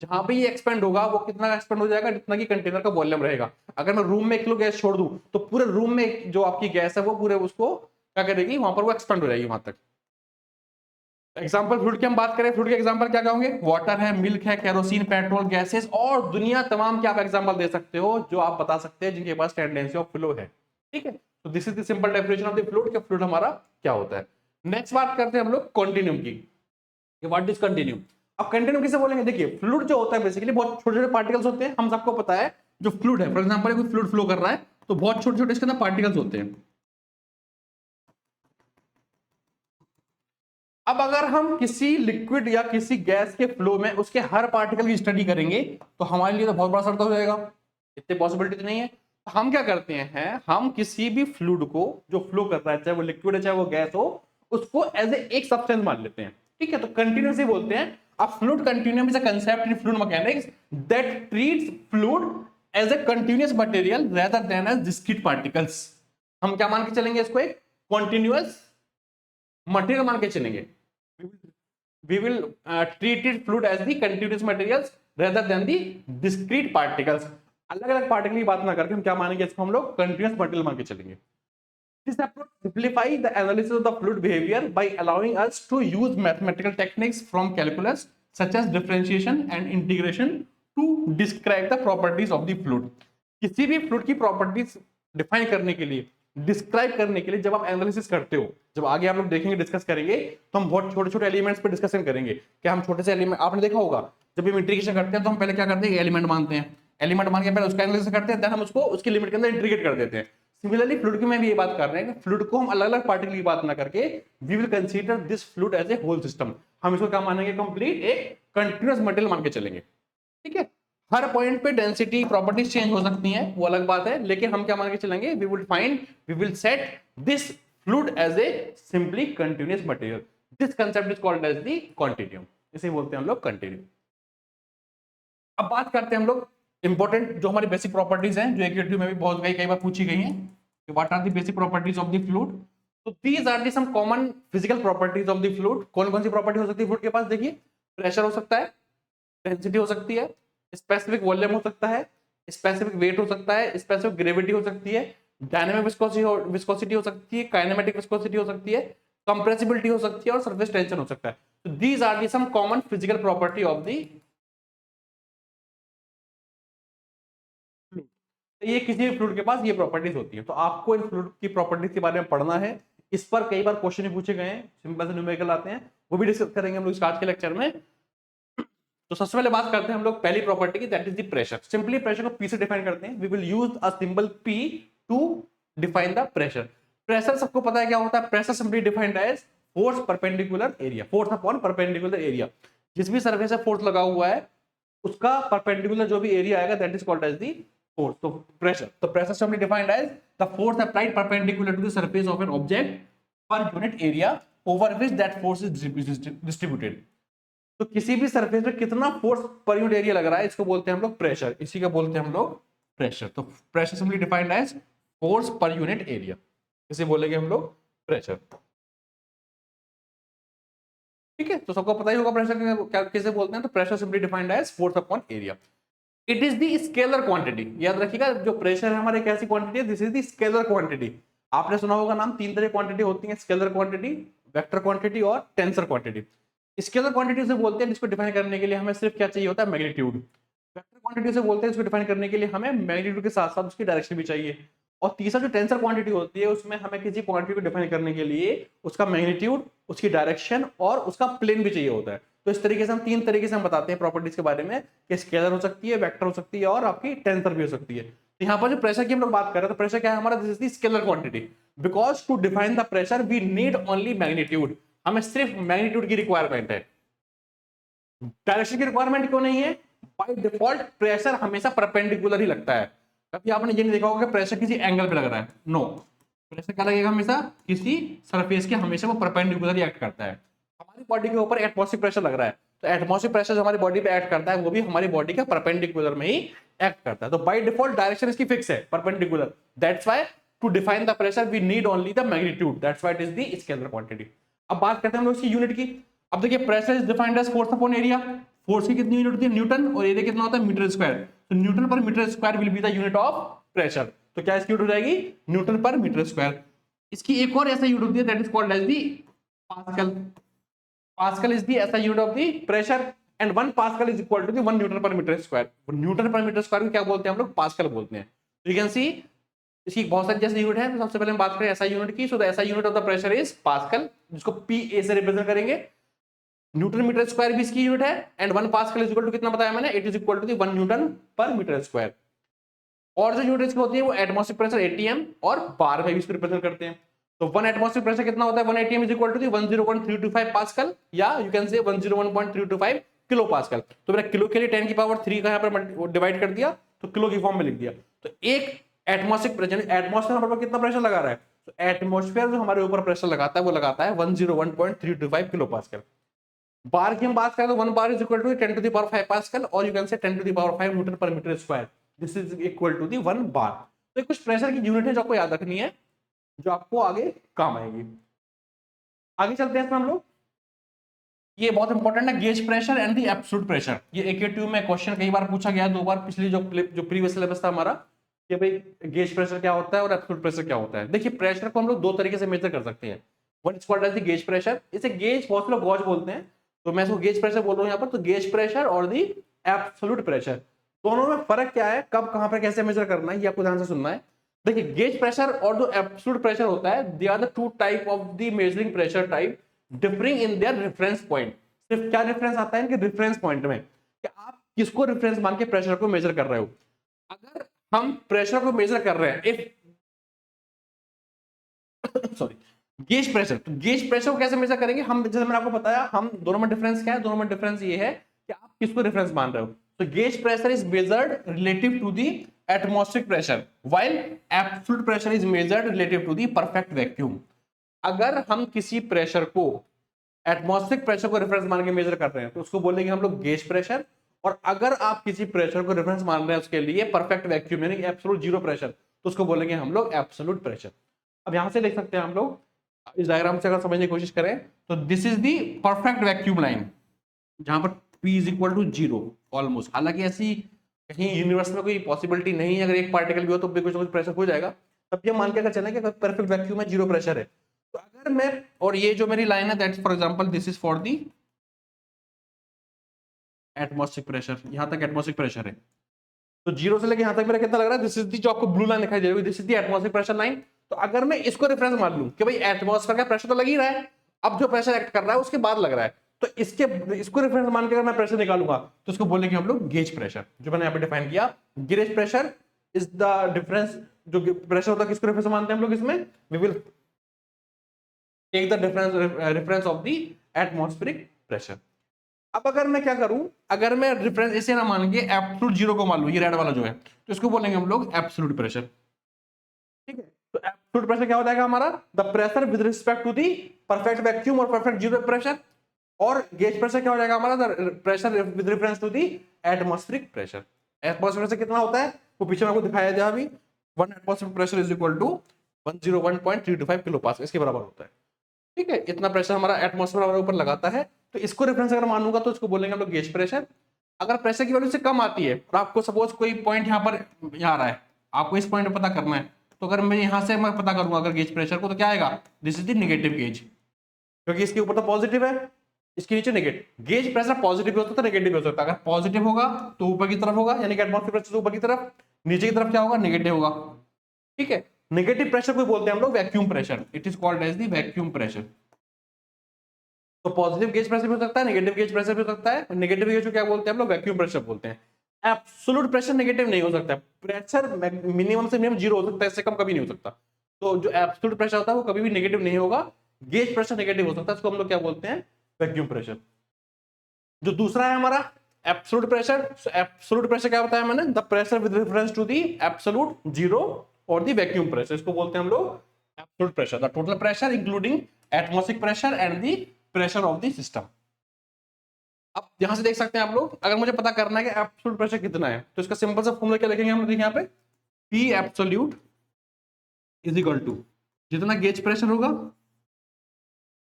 जहां पे ये एक्सपेंड होगा वो कितना एक्सपेंड हो जाएगा, जितना कि कंटेनर का वॉल्यूम रहेगा। अगर मैं रूम में 1 किलो गैस छोड़ दूं तो पूरे रूम में जो आपकी गैस है वो पूरे उसको क्या करेगी, वहां पर वो एक्सपेंड हो जाएगी वहां तक। एग्जांपल फ्लूइड की हम बात करें, फ्लूइड के एग्जांपल क्या कहोगे, वाटर है, मिल्क है, केरोसिन, पेट्रोल, गैसेस और दुनिया तमाम के आप एग्जांपल दे सकते हो जो आप बता सकते हैं जिनके पास टेंडेंसी ऑफ फ्लो है, ठीक है। तो this is the simple definition of the fluid कि फ्लूइड हमारा क्या होता है। नेक्स्ट बात करते हैं हम लोग कॉन्टिन्यूम की, व्हाट इज कंटिन्यूम। अब कंटिन्यूम किसे बोलेंगे, देखिए फ्लूइड जो होता है बेसिकली बहुत छोटे छोटे पार्टिकल्स होते हैं, हम सबको पता है। जो फ्लूइड है फॉर एग्जांपल कोई फ्लूइड फ्लो कर रहा है तो बहुत छोटे छोटे इसके अंदर पार्टिकल्स होते हैं। अब अगर हम किसी लिक्विड या किसी गैस के फ्लो में उसके हर पार्टिकल की स्टडी करेंगे तो हमारे लिए तो बहुत बड़ा सर्कल हो जाएगा, इतनी पॉसिबिलिटी तो नहीं है। तो हम क्या करते हैं, हम किसी भी फ्लूइड को जो फ्लो कर रहा है चाहे वो लिक्विड है चाहे वो गैस हो, उसको एज एक सब्सटेंस मान लेते हैं, ठीक है। तो कंटिन्यूअसली बोलते हैं a fluid continuum is a concept in fluid mechanics that treats fluid as a continuous material rather than as discrete particles. हम क्या मान के चलेंगे, इसको एक कॉन्टिन्यूअस मटेरियल मान के चलेंगे। We will treat it fluid as the continuous materials rather than the discrete particles। अलग अलग पार्टिकल की बात ना करके हम क्या मानेंगे, इसको हम लोग कंटिन्यूअस मटेरियल मान के चलेंगे। This approach simplifies the analysis of the fluid behavior by allowing us to use mathematical techniques from calculus such as differentiation and integration to describe the properties of the fluid. किसी भी fluid की properties define करने के लिए, describe करने के लिए जब आप एनालिसिस करते हो, जब आगे हम लोग देखेंगे, डिस्कस करेंगे, तो हम बहुत छोटे छोटे एलिमेंट्स पे डिस्कशन करेंगे कि हम छोटे से एलिमेंट, आपने देखा होगा जब हम इंटीग्रेशन करते हैं तो हम पहले क्या करते हैं, एलिमेंट मानते हैं, एलिमेंट मान के पहले उसका एनालिसिस करते हैं, देन हम उसको उसकी लिमिट के अंदर इंटीग्रेट कर देते हैं। सिमिलरली फ्लूइड की में भी ये बात कर रहे हैं कि फ्लूइड को हम अलग अलग पार्टिकल की बात ना करके we will consider this fluid as a whole system. हम इसको क्या मानेंगे, कंप्लीट एक कंटीन्यूअस मटेरियल मान के चलेंगे। ठीक है, हर पॉइंट पे डेंसिटी प्रॉपर्टीज चेंज हो सकती हैं, वो अलग बात है, लेकिन हम क्या मान के चलेंगे, we will set this fluid as a simply continuous material. This concept is called as the continuum, इसे बोलते हैं हम लोग कंटिन्यूम। अब बात करते हैं हम लोग इंपॉर्टेंट जो हमारी बेसिक प्रॉपर्टीज हैं, जो एकेटीव में भी बहुत कई बार पूछी गई हैं, what are the basic properties of the fluid. तो these are the some common physical properties of the fluid. कौन कौन सी प्रॉपर्टी हो सकती है फ्लूइड के पास, देखिए, प्रेशर हो सकता है, डेंसिटी हो सकती है, स्पेसिफिक वॉल्यूम हो सकता है, स्पेसिफिक वेट हो सकता है, स्पेसिफिक ग्रेविटी हो सकती है, डायनामिक विस्कोसिटी हो सकती है, काइनेमेटिक विस्कोसिटी हो सकती है, कंप्रेसिबिलिटी हो सकती है और सरफेस टेंशन हो सकता है। तो these are the some common physical property of the, ये किसी भी फ्लूइड के पास ये प्रॉपर्टीज होती है। तो आपको इन फ्लूइड की प्रॉपर्टीज के बारे में पढ़ना है, इस पर कई बार क्वेश्चन पूछे गए हैं, सिंपल से न्यूमेरिकल आते हैं, वो भी डिस्कस करेंगे हम लोग आज के लेक्चर में। तो सबसे पहले बात करते हैं हम लोग पहली प्रॉपर्टी की, that is the pressure. Simply pressure को पी से डिफाइन करते हैं। We will use a symbol P to define the pressure. Pressure सबको पता है क्या होता है, pressure simply defined as force perpendicular area, force upon perpendicular area. जिस भी सरफेस पे फोर्स लगा हुआ है उसका परपेंडिकुलर जो भी एरिया आएगा that is called as the force. तो प्रेशर, तो pressure simply defined as the force applied perpendicular to the surface of an object per unit area over which that force is distributed. तो किसी भी surface पे कितना force per unit area लग रहा है, इसको बोलते हैं हम लोग प्रेशर, इसी का बोलते हैं हम लोग प्रेशर। तो pressure simply defined as force per unit area, इसे बोलेंगे हम लोग प्रेशर। ठीक है, तो सबको पता ही होगा प्रेशर कैसे बोलते हैं। तो pressure simply defined as force upon area. It is the scalar quantity, याद रखिएगा, जो प्रेशर है हमारे कैसी क्वांटिटी है, this is the scalar quantity. आपने सुना होगा नाम, तीन तरह क्वांटिटी होती है, स्केलर क्वांटिटी, वेक्टर क्वांटिटी और टेंसर क्वांटिटी। स्केलर क्वांटिटी से बोलते हैं जिसको डिफाइन करने के लिए हमें सिर्फ क्या चाहिए होता है, मैग्नीट्यूड। वेक्टर क्वांटिटी से बोलते हैं इसको डिफाइन करने के लिए हमें मैग्नीट्यूड के साथ साथ उसकी डायरेक्शन भी चाहिए। और तीसरा जो टेंसर क्वांटिटी होती है उसमें हमें किसी क्वांटिटी को डिफाइन करने के लिए उसका मैग्नीट्यूड, उसकी डायरेक्शन और उसका प्लेन भी चाहिए होता है। तो इस तरीके से हम तीन तरीके से हम बताते हैं प्रॉपर्टीज के बारे में कि स्केलर हो सकती है, वेक्टर हो सकती है और आपकी टेंसर भी हो सकती है। तो यहाँ पर जो प्रेशर की हम लोग बात कर रहे हैं, तो प्रेशर क्या है हमारा, this is the scalar quantity. Because to define the pressure we need only magnitude, हमें सिर्फ मैग्नीट्यूड की रिक्वायरमेंट है, डायरेक्शन की रिक्वायरमेंट क्यों नहीं है। बाय डिफॉल्ट प्रेशर हमेशा परपेंडिकुलर ही लगता है। कभी आपने ये नहीं देखा होगा कि प्रेशर किसी एंगल पे लग रहा है, नो, प्रेशर क्या लगेगा, हमेशा किसी सरफेस के हमेशा वो परपेंडिकुलर ही एक्ट करता है। हमारी बॉडी के ऊपर एटमॉस्फेरिक प्रेशर लग रहा है, तो एटमॉस्फेरिक प्रेशर जो हमारी बॉडी पे एक्ट करता है वो भी हमारी बॉडी के परपेंडिकुलर में ही एक्ट करता है। तो बाय डिफॉल्ट डायरेक्शन इसकी फिक्स है, perpendicular. That's why to define the pressure we need only the magnitude, that's why it is the scalar quantity. अब बात करते हैं हम लोग इसकी यूनिट की। अब देखिए, pressure is defined as force upon area. Force की कितनी यूनिट होती है, न्यूटन, और एरिया कितना होता है, मीटर स्क्वायर। तो newton per metre square will be the unit of pressure. तो क्या इसकी यूनिट हो जाएगी, न्यूटन पर मीटर स्क्वायर। इसकी एक और ऐसा यूनिट होती है that is called as the pascal. Pascal is the ऐसा unit of the pressure and 1 pascal is equal to the 1 newton per metre square. Newton per metre square को क्या बोलते हैं हम लोग, पास्कल बोलते हैं। यू कैन सी इसकी बहुत सारी जैसे यूनिट है। तो सबसे पहले हम बात करें एसआई यूनिट की। So the SI unit of the pressure is pascal, जिसको पीए से रिप्रेजेंट करेंगे। न्यूटन मीटर स्क्वायर भी इसकी यूनिट है and 1 pascal is equal to कितना बताया मैंने, it is equal to the 1 newton per metre square. और जो यूनिट होती है वो एटमॉस्फेरिक प्रेशर एटीएम और बार में भी इसको रिप्रेजेंट करते हैं। तो 1 एटमॉस्फेरिक प्रेशर कितना होता है, 1 ATM is equal to the 101.325 pascal, या you can say 101.325 kilo pascal. तो मैंने किलो के लिए 10 की पावर 3 का यहाँ पर डिवाइड कर दिया, तो किलो की फॉर्म में लिख दिया। तो एक एटमॉस्फेरिक प्रेशर, एटमॉस्फेयर हमारे कितना प्रेशर लगा रहा है, तो एटमॉस्फेयर जो हमारे ऊपर प्रेशर लगाता है वो लगाता है 101.325 किलो पास्कल। बार की हम बात करें तो 1 bar is equal to 10 to the power 5 pascal, और you can say 10 to the power 5 newton per metre square. This is equal to the 1 bar. तो कुछ प्रेशर की यूनिट है जो आपको याद रखनी है, जो आपको आगे काम आएगी। आगे चलते हैं इसमें हम लोग, ये बहुत इंपॉर्टेंट है, gauge pressure and the absolute pressure. ये एकेटीव में क्वेश्चन कई बार पूछा गया, 2 बार, पिछली जो प्रीवियस सिलेबस था हमारा कि भाई गेज प्रेशर क्या होता है और एब्सोल्यूट प्रेशर क्या होता है। देखिए प्रेशर को हम लोग दो तरीके से मेजर कर सकते हैं। One is called as the gauge pressure, इसे गेज बहुत लोग गॉज बोलते हैं, तो मैं इसको गेज प्रेशर बोल रहा हूँ यहाँ पर। तो गेज प्रेशर और दी एब्सोल्यूट प्रेशर, दोनों में फर्क क्या है, कब कहां पर कैसे मेजर करना है, ये आपको ध्यान से सुनना है। देखिए गेज प्रेशर और जो एब्सोल्यूट प्रेशर होता है, they are the two type of the measuring pressure type differing in their reference point. सिर्फ क्या डिफरेंस आता है इनके रेफरेंस पॉइंट में, कि आप किसको रेफरेंस मान के प्रेशर को मेजर कर रहे हो। अगर हम प्रेशर को मेजर कर रहे हैं इफ सॉरी गेज प्रेशर, तो गेज प्रेशर को कैसे मेजर करेंगे हम, जैसे मैंने आपको बताया, हम दोनों में डिफरेंस क्या है, दोनों में डिफरेंस ये है कि आप किसको रेफरेंस मान रहे हो। तो gauge pressure is measured relative to the atmospheric pressure while absolute pressure is measured relative to the perfect vacuum. अगर हम किसी प्रेशर को एटमॉस्फेरिक प्रेशर को रेफरेंस मान के मेजर कर रहे हैं तो उसको बोलेंगे हम लोग गेज प्रेशर। और अगर आप किसी प्रेशर को रेफरेंस मान रहे हैं उसके लिए परफेक्ट वैक्यूम यानी एब्सोल्यूट जीरो प्रेशर, तो उसको बोलेंगे हम लोग एब्सोल्यूट प्रेशर। अब यहां से देख सकते हैं हम लोग, इस डायग्राम से अगर समझने की कोशिश करें तो this is the perfect vacuum line, जहां पर P is equal to zero almost. हालांकि ऐसी कहीं यूनिवर्स में कोई पॉसिबिलिटी नहीं है, अगर एक पार्टिकल भी हो तो भी कुछ ना कुछ प्रेशर हो जाएगा, तब ये मान के अगर चलें कि परफेक्ट वैक्यूम है, जीरो प्रेशर है। तो अगर मैं, और ये जो मेरी लाइन है that's for example this is for the atmospheric pressure, यहां तक एटमॉस्फेरिक प्रेशर है। तो जीरो से लेके यहां तक मेरा कितना लग रहा है, दिस इज दी जो आपको ब्लू लाइन दिखाई दे रही है, this is the atmospheric pressure line. तो अगर मैं इसको रेफरेंस मान लूं कि भाई एटमॉस्फेयर का प्रेशर तो लग ही रहा है, अब जो प्रेशर एक्ट कर रहा है उसके बाद लग रहा है, तो इसको रेफरेंस मान के अगर मैं प्रेशर निकालूंगा तो इसको बोलेंगे हम लोग गेज प्रेशर, जो मैंने यहाँ पे डिफाइन किया। Gauge pressure is the difference, जो प्रेशर होता है किसको रेफरेंस मानते हैं हम लोग इसमें, we will take the reference of the atmospheric pressure. अब अगर मैं क्या करूं, अगर मैं रेफरेंस इसे ना मान के एब्सोल्यूट जीरो को मान लूं, ये रेड वाला जो है, तो इसको बोलेंगे हम लोग एब्सोल्यूट प्रेशर। ठीक है, तो एब्सोल्यूट प्रेशर क्या हो जाएगा हमारा, the pressure with respect to the perfect vacuum और परफेक्ट जीरो प्रेशर। और गेज प्रेशर क्या हो जाएगा हमारा, the pressure with reference to the atmospheric pressure. Atmospheric pressure कितना होता है वो पीछे में आपको दिखाया दिया अभी, 1 atmospheric pressure is equal to 101.325 kilo pascal, इसके बराबर होता है। ठीक है, इतना प्रेशर हमारा एटमॉस्फेयर हमारे ऊपर लगाता है, तो इसको रेफरेंस अगर मानूंगा तो इसको बोलेंगे हम लोग गेज प्रेशर। अगर प्रेशर की वैल्यू से कम आती है और आपको सपोज कोई पॉइंट यहाँ पर यहाँ आ रहा है, आपको इस पॉइंट पर पता करना है, तो अगर मैं यहाँ से मैं पता करूंगा अगर गेज प्रेशर को, तो क्या आएगा, this is the negative gauge, क्योंकि इसके ऊपर तो पॉजिटिव है, इसके नीचे नेगेटिव। गेज प्रेशर पॉजिटिव भी हो सकता है, नेगेटिव भी हो सकता है। अगर पॉजिटिव होगा तो ऊपर की तरफ होगा, यानी कि एटमॉस्फेयर प्रेशर ऊपर की तरफ, नीचे की तरफ क्या होगा, नेगेटिव होगा। ठीक है, नेगेटिव प्रेशर को बोलते हैं हम लोग vacuum pressure, it is called as the vacuum pressure. तो पॉजिटिव गेज प्रेशर भी हो सकता है, नेगेटिव गेज प्रेशर भी हो सकता है। नेगेटिव गेज को क्या बोलते हैं हम लोग, वैक्यूम प्रेशर बोलते हैं। एब्सोल्यूट प्रेशर नेगेटिव नहीं हो सकता, प्रेशर मिनिमम से मिनिमम जीरो हो सकता है, इससे कम कभी नहीं हो सकता। तो जो एब्सोल्यूट प्रेशर होता है वो कभी भी नेगेटिव नहीं होगा, गेज प्रेशर नेगेटिव हो सकता है, इसको हम लोग क्या बोलते हैं, वैक्यूम प्रेशर। जो दूसरा है हमारा एब्सोल्यूट प्रेशर, एब्सोल्यूट प्रेशर क्या बताया मैंने, the pressure with reference to the absolute zero और दी वैक्यूम प्रेशर, इसको बोलते हैं हम लोग absolute pressure, the total pressure including atmospheric pressure and the pressure of the system. अब यहां से देख सकते हैं आप लोग, अगर मुझे पता करना है कि एब्सोल्यूट प्रेशर कितना है, तो इसका सिंपल सा फॉर्मूला क्या लिखेंगे हम लोग, यहाँ पे P absolute is equal to जितना गेज प्रेशर होगा,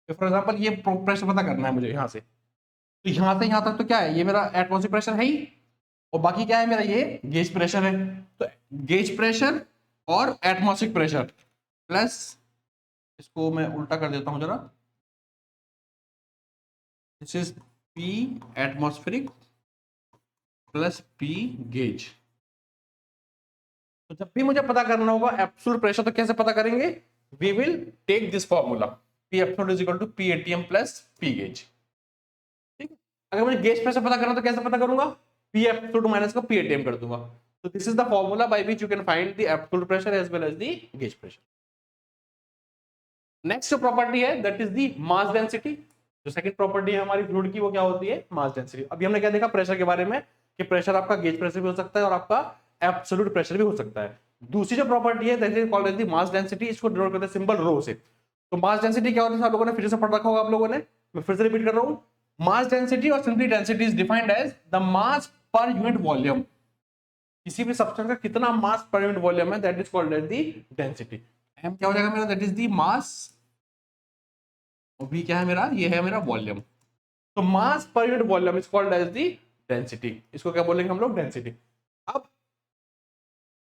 फॉर एग्जांपल ये प्रेशर पता करना है मुझे यहाँ से, तो यहां से यहां तक तो क्या है, ये मेरा एटमॉस्फेरिक प्रेशर है ही, और बाकी क्या है मेरा, ये गेज प्रेशर है। तो गेज प्रेशर और एटमॉस्फेरिक प्रेशर प्लस, इसको मैं उल्टा कर देता हूं जरा, this is P atmospheric plus P gauge. तो जब भी मुझे पता करना होगा एब्सोल्यूट प्रेशर, तो कैसे पता करेंगे, we will take this formula, P absolute is equal to P ATM plus P gauge. ठीक है, अगर मुझे गेज प्रेशर पता करना तो कैसे पता करूंगा, P एब्सोल्यूट माइनस को P ATM कर दूंगा। तो this is the formula by which you can find the absolute pressure as well as the gauge pressure. Next जो प्रॉपर्टी है that is the mass density. जो सेकंड प्रॉपर्टी है हमारी fluid की, वो क्या होती है, मास डेंसिटी। अभी हमने क्या देखा प्रेशर के बारे में, कि प्रेशर आपका गेज प्रेशर भी हो सकता है और आपका एब्सोल्यूट प्रेशर भी हो सकता है। दूसरी जो प्रॉपर्टी है that is called as the mass density, इसको डिनोट करते हैं सिंबल रो से। तो मास डेंसिटी क्या होती है, आप लोगों ने फिर से पढ़ रखा होगा आप लोगों ने, मैं फिर से रिपीट कर रहा हूं। मास डेंसिटी और simply density is defined as the mass per unit volume. किसी भी सब्सटेंस का कितना मास पर यूनिट वॉल्यूम है, that is called as the density. M क्या हो जाएगा मेरा, दैट इज द मास, और V क्या है मेरा, ये है मेरा वॉल्यूम। तो mass per unit volume is called as the density, इसको क्या बोलेंगे हम लोग, डेंसिटी। अब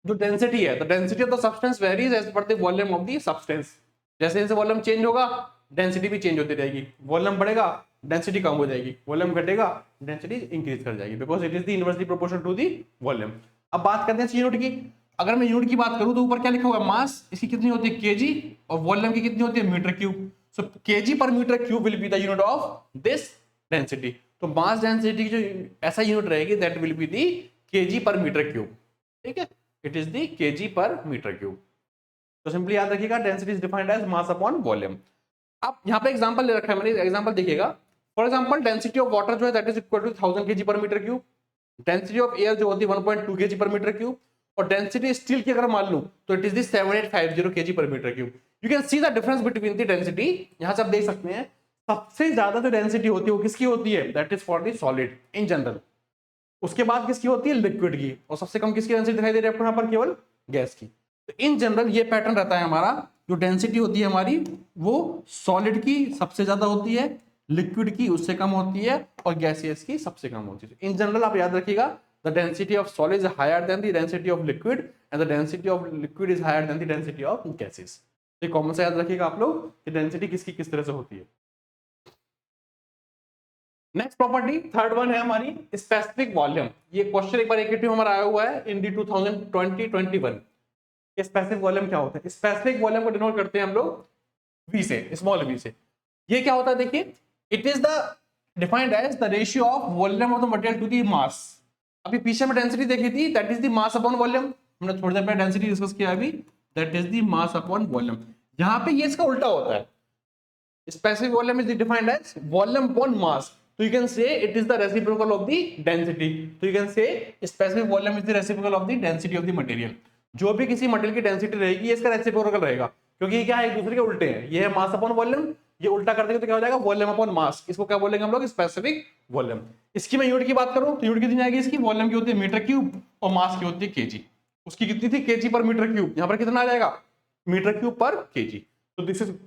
जो डेंसिटी है, the density of the substance varies as per the volume of the substance. जैसे जैसे वॉल्यूम चेंज होगा डेंसिटी भी चेंज होती रहेगी, वॉल्यूम बढ़ेगा डेंसिटी कम हो जाएगी, वॉल्यूम घटेगा डेंसिटी इंक्रीज कर जाएगी, because it is the inversely proportional to the volume. अब बात करते हैं यूनिट की। अगर मैं यूनिट की बात करूं तो ऊपर क्या लिखा हुआ है, मास, इसकी कितनी होती है केजी, और वॉल्यूम की कितनी होती है metre cube. So KG per metre cube will be the unit of this density. तो मास डेंसिटी की जो ऐसा यूनिट रहेगी that will be the KG per metre cube. ठीक है, it is the KG per metre cube. तो simply याद रखिएगा density is defined as mass upon volume. अब यहाँ पे एग्जांपल ले रखा है मैंने, एग्जांपल देखिएगा। For example density of water जो है that is equal to 1000 KG per metre cube. Density of air जो होती है 1.2 केजी पर मीटर क्यूब। और डेंसिटी स्टील की अगर मान लूं तो it is the 7850 KG per metre cube. You can see the difference between the density. यहां से आप देख सकते हैं सबसे ज्यादा जो डेंसिटी होती है वो किसकी होती है, that is for the solid in general. उसके बाद किसकी होती है, लिक्विड की। और सबसे कम किसकी डेंसिटी दिखाई दे रही है आपको यहाँ पर, केवल गैस की। तो इन जनरल ये पैटर्न रहता है हमारा, जो डेंसिटी होती है हमारी वो सॉलिड की सबसे ज्यादा होती है, लिक्विड की उससे कम होती है, और गैसियस की सबसे कम होती है। इन जनरल आप याद रखिएगा the density of solid is higher than the density of liquid and the density of liquid is higher than the density of gases. ये कॉमन से याद रखिएगा आप लोग कि डेंसिटी किसकी किस तरह से होती है। नेक्स्ट प्रॉपर्टी थर्ड वन है हमारी स्पेसिफिक वॉल्यूम। ये क्वेश्चन एक बार एकेटिव हमारा आया हुआ है इन दी 2020-21। स्पेसिफिक वॉल्यूम क्या होता है, स्पेसिफिक वॉल्यूम को डिनोट करते हैं हम लोग वी से, स्मॉल वी से। ये क्या होता है देखिए, it is the defined as the ratio of volume of the material to the mass. अभी पीछे में डेंसिटी देखी थी, that is the mass upon volume. हमने थोड़ी देर पहले डेंसिटी डिस्कस किया अभी, that is the mass upon volume. यहां पे ये इसका उल्टा होता है, specific volume is defined as volume upon mass. So you can say it is the reciprocal of the density. So you can say specific volume is the reciprocal of the density of the material. जो भी किसी material की density रहेगी ये इसका reciprocal रहेगा, क्योंकि ये क्या है, एक दूसरे के उल्टे हैं। ये है मास अपॉन वॉल्यूम, ये उल्टा कर देंगे तो क्या हो जाएगा, वॉल्यूम अपॉन मास। इसको क्या बोलेंगे हम लोग, स्पेसिफिक वॉल्यूम। इसकी मैं यूनिट की बात करूं तो यूनिट कितनी आएगी इसकी, वॉल्यूम की होती है मीटर क्यूब और मास की होती है केजी। उसकी कितनी थी, केजी पर मीटर क्यूब, यहां पर कितना आ जाएगा, मीटर क्यूब पर केजी। तो this is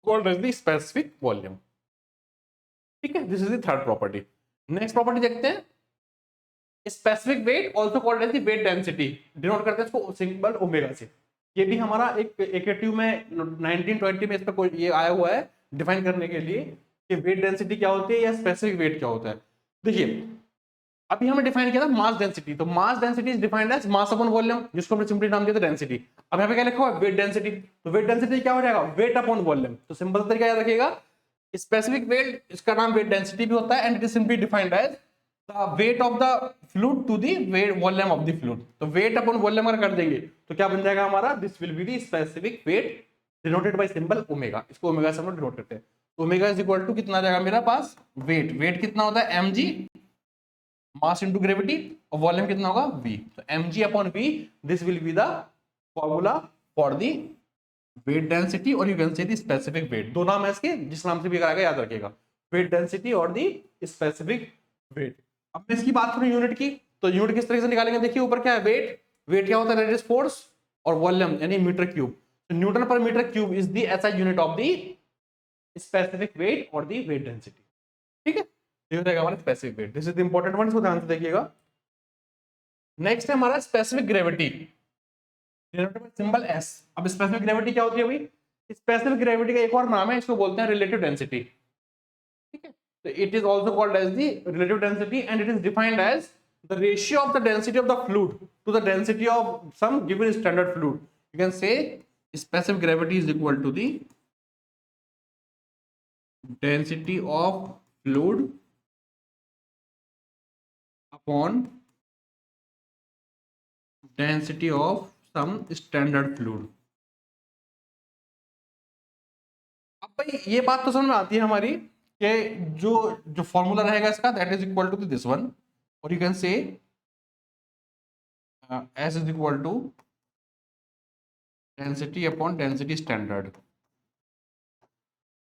called as the specific volume। ठीक है, this is the third property. Next property देखते हैं, specific weight also called as the weight density. Denote करते हैं इसको सिंबल ओमेगा से। ये भी हमारा एक एकेटिव में 1920 में इस पर कोई ये आया हुआ है डिफाइन करने के लिए कि वेट डेंसिटी क्या होती है या स्पेसिफिक वेट क्या होता है। देखिए अभी हमने डिफाइन किया था मास डेंसिटी, तो mass density is defined as mass upon volume, जिसको हमने सिंपली नाम दिया था डेंसिटी। अब यहाँ पे क्या लिखा हुआ है, वेट डेंसिटी। तो वेट डेंसिटी क्या हो जाएगा, वेट अपॉन वॉल्यूम। तो सिंपल तरीका याद रखिएगा, स्पेसिफिक वेट इसका नाम वेट डेंसिटी भी होता है and it is simply defined as the weight of the fluid to the weight volume of the fluid. तो वेट अपॉन वॉल्यूम अगर कर देंगे तो क्या बन जाएगा हमारा, this will be the specific weight denoted by symbol omega. इसको ओमेगा से हम लोग डिनोट करते हैं। ओमेगा इज इक्वल टू कितना आ जाएगा मेरा पास, वेट। वेट कितना होता है, mg मास इनटू ग्रेविटी, और वॉल्यूम कितना होगा, v। तो mg upon v, this will be the formula for the weight density, और you can say the specific weight. दो नाम है इसके, जिस नाम से भी आएगा याद रखिएगा, वेट डेंसिटी और द स्पेसिफिक वेट। अब मैं इसकी बात करूं यूनिट की, तो यूनिट किस तरह से निकालेंगे, देखिए ऊपर क्या है, वेट। वेट क्या होता है, दैट इज फोर्स, और वॉल्यूम यानी मीटर क्यूब। तो newton per metre cube is the ऐसा unit of the specific wait और द वेट डेंसिटी। ठीक है, ये हो जाएगा हमारा specific weight. This is the important one, इसको ध्यान से देखिएगा। नेक्स्ट है हमारा स्पेसिफिक ग्रेविटी, सिंबल एस। अब स्पेसिफिक ग्रेविटी क्या होती है भाई, स्पेसिफिक ग्रेविटी का एक और नाम है, इसको बोलते हैं रिलेटिव डेंसिटी। ठीक है, तो it is also called as the relative density and it is defined as the ratio of the density of the fluid to the density of some given standard fluid. You can say specific gravity is equal to the density of fluid upon density of some standard fluid. अब भाई ये बात तो समझ में आती है हमारी कि जो जो फॉर्मूला रहेगा इसका, that is equal to this one, और you can say S is equal to density upon density standard.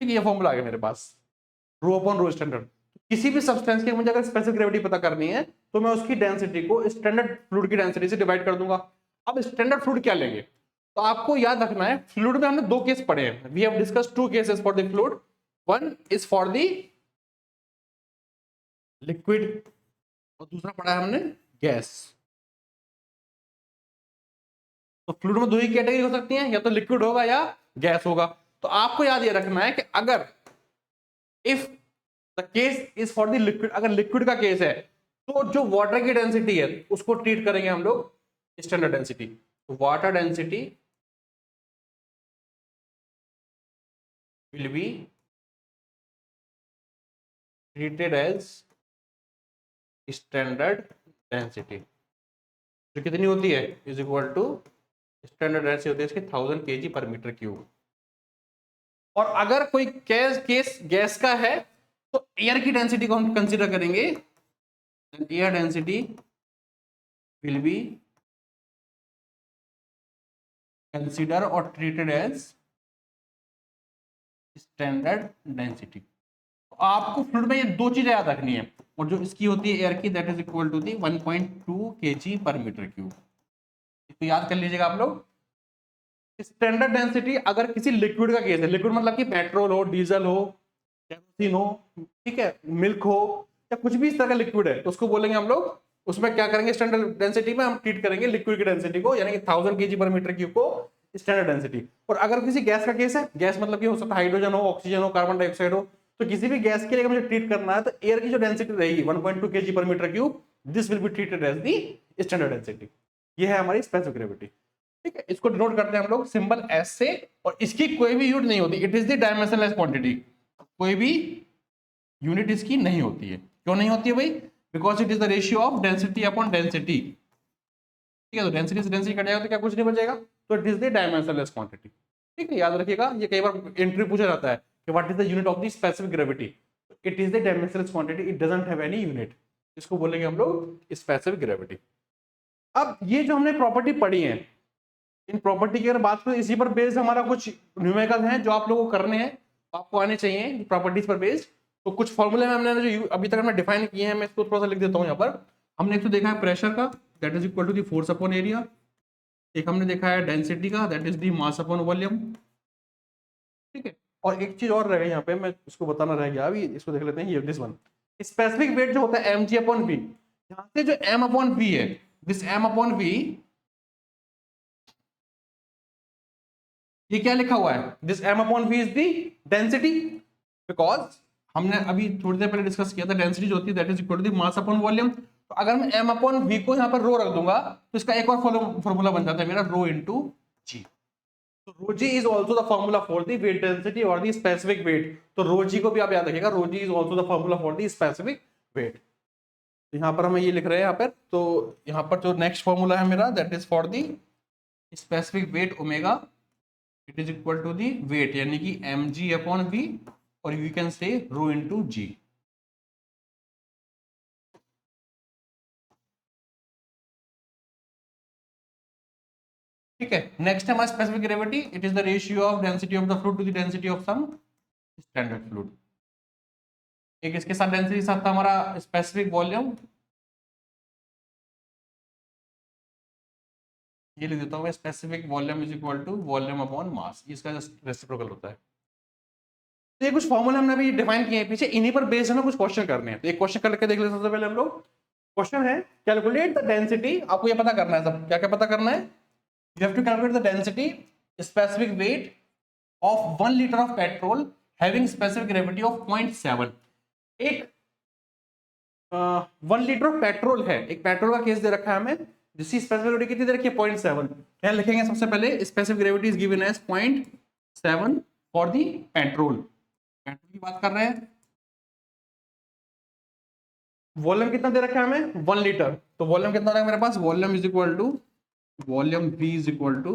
ठीक है, ये फॉर्मूला आ गया मेरे पास, रो अपॉन रो स्टैंडर्ड। किसी भी सब्सटेंस की मुझे अगर स्पेसिफिक ग्रेविटी पता करनी है तो मैं उसकी डेंसिटी को स्टैंडर्ड फ्लूइड की डेंसिटी से डिवाइड कर दूंगा। अब स्टैंडर्ड फ्लूइड क्या लेंगे, तो आपको याद रखना है, फ्लूइड में हमने दो केस पढ़े हैं, we have discussed two cases for the fluid. One is for the liquid और दूसरा पढ़ा है हमने गैस। तो फ्लूइड में दो ही कैटेगरी हो सकती है, या तो लिक्विड होगा या गैस होगा। तो आपको याद ये रखना है कि अगर if the case is for the liquid, अगर लिक्विड का केस है तो जो वाटर की डेंसिटी है उसको ट्रीट करेंगे हम लोग स्टैंडर्ड डेंसिटी। तो water density will be treated as standard density, जो कितनी होती है is equal to standard density होती है इसकी 1000 kg पर मीटर क्यूब। और अगर कोई केस गैस का है तो एयर की डेंसिटी को हम कंसीडर करेंगे, air density will B consider और ट्रीटेड एज स्टैंडर्ड डेंसिटी। तो आपको फ्लूइड में ये दो चीजें याद रखनी है, और जो इसकी होती है एयर की that is equal to the 1.2 kg per metre cube. इसको याद कर लीजिएगा आप लोग। स्टैंडर्ड डेंसिटी अगर किसी लिक्विड का केस है, लिक्विड मतलब कि पेट्रोल हो, डीजल हो, केरोसिन हो, ठीक है, मिल्क हो, या कुछ भी इस तरह का लिक्विड है, तो उसको बोलेंगे हम लोग, उसमें क्या करेंगे स्टैंडर्ड डेंसिटी में हम ट्रीट करेंगे लिक्विड की डेंसिटी को, यानी कि 1000 kg पर मीटर क्यूब को स्टैंडर्ड डेंसिटी। और अगर किसी गैस का केस है, गैस मतलब कि हो सकता है हाइड्रोजन हो, ऑक्सीजन हो, कार्बन डाइऑक्साइड हो, तो किसी भी गैस के लिए मुझे ट्रीट करना है तो एयर की जो डेंसिटी रहेगी 1.2 kg per metre cube, this will be treated as the standard density. ये है हमारी स्पेसिफिक ग्रेविटी। ठीक है, इसको डिनोट करते हैं हम लोग सिंबल एस से, और इसकी कोई भी यूनिट नहीं होती, it is the dimensionless quantity. कोई भी यूनिट इसकी नहीं होती है। क्यों नहीं होती है भाई? Because it is the ratio of density upon density. ठीक है, तो डेंसिटी से डेंसिटी कट जाएगा तो क्या कुछ नहीं बचेगा, तो it is the dimensionless quantity. ठीक है, याद रखिएगा, ये कई बार एंट्री पूछा जाता है कि what is the unit of the specific gravity. It is the dimensionless quantity, it doesn't have any unit. इसको बोलेंगे हम लोग स्पेसिफिक ग्रेविटी। अब ये जो हमने प्रॉपर्टी पढ़ी है, इन प्रॉपर्टी की अगर बात करें, इसी पर बेस्ड हमारा कुछ न्यूमेरिकल हैं जो आप लोगों को करने हैं, आपको आने चाहिए प्रॉपर्टीज पर बेस्ड। तो कुछ फॉर्मूले में हमने जो अभी तक हमने डिफाइन किए हैं, मैं इसको थोड़ा सा लिख देता हूँ यहाँ पर। हमने एक तो देखा है प्रेशर का, that is equal to the force upon area. एक हमने देखा है डेंसिटी का, that is the mass upon volume. ठीक है, और एक चीज और रह गई यहाँ पे, मैं इसको बताना रह गया, अभी इसको देख लेते हैं, ये दिस वन स्पेसिफिक वेट जो होता है एम जी अपॉन वी। यहाँ से जो एम अपॉन वी है, दिस एम अपॉन वी, ये क्या लिखा हुआ है, this m upon v is the density. Because हमने अभी थोड़ी देर पहले डिस्कस किया था, डेंसिटी जो होती है that is equal to the mass upon volume. तो अगर मैं m अपॉन v को यहाँ पर रो रख दूंगा तो इसका एक और फॉर्मूला बन जाता है मेरा, रो इनटू g। तो rho G is also the formula for the weight density और द स्पेसिफिक वेट। तो रो जी को भी आप याद रखिएगा, rho G is also the formula for the specific weight. यहाँ पर हम ये लिख रहे हैं यहाँ पर, तो यहाँ पर जो नेक्स्ट फॉर्मूला है मेरा, that is for the specific weight omega, it is equal to the weight, यानी कि एम जी अपॉन वी, और you can say rho into G. ठीक है, नेक्स्ट है हमारा specific gravity, it is the ratio of density of the fluid to the density of some standard fluid. एक इसके साथ डेंसिटी साथ था हमारा स्पेसिफिक वॉल्यूम, ये लिख देता हूँ, specific volume is equal to volume upon mass, इसका रेसिप्रोकल होता है। तो ये कुछ फॉर्मूले हमने अभी डिफाइन किए हैं पीछे, इन्हीं पर बेस्ड हमें कुछ क्वेश्चन करने हैं। तो एक क्वेश्चन करके देख लेते हैं सबसे पहले हम लोग। क्वेश्चन है कैलकुलेट द डेंसिटी, आपको ये पता करना है, सब क्या क्या पता करना है, you have to calculate the density specific weight of 1 liter of petrol having specific gravity of 0.7। एक 1 लीटर ऑफ पेट्रोल है, एक पेट्रोल का केस दे रखा है हमें, जिसकी स्पेसिफिक ग्रेविटी कितनी दे रखी है 0.7। क्या लिखेंगे सबसे पहले, specific gravity is given as 0.7 for the petrol. Petrol की बात कर रहे हैं। वॉल्यूम कितना दे रखा है हमें 1 लीटर, तो वॉल्यूम कितना रहेगा मेरे पास, volume is equal to volume V is equal to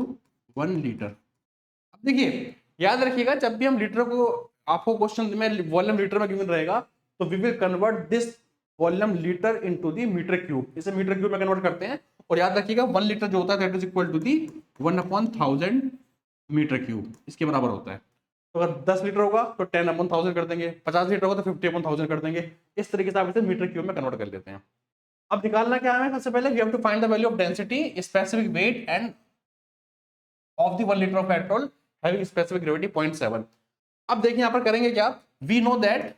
1 litre. अब देखिए याद रखिएगा, जब भी हम लीटर को, आपको क्वेश्चन में वॉल्यूम लीटर में गिवन रहेगा, तो we will convert this volume litre into the metre cube, इसे मीटर क्यूब में कन्वर्ट करते हैं। और याद रखिएगा 1 लीटर जो होता है that is equal to the 1/1000 metre cube, इसके बराबर होता है। तो अगर 10 लीटर होगा तो 10/1000 कर देंगे, 50 लीटर होगा तो 50/1000 कर देंगे। इस तरीके से आप इसे मीटर क्यूब में कन्वर्ट कर लेते हैं। अब निकालना क्या है, सबसे पहले we have to find the value of density specific weight and of the 1 litre of petrol having specific gravity 0.7। अब देखिए यहां पर करेंगे क्या, वी नो दैट,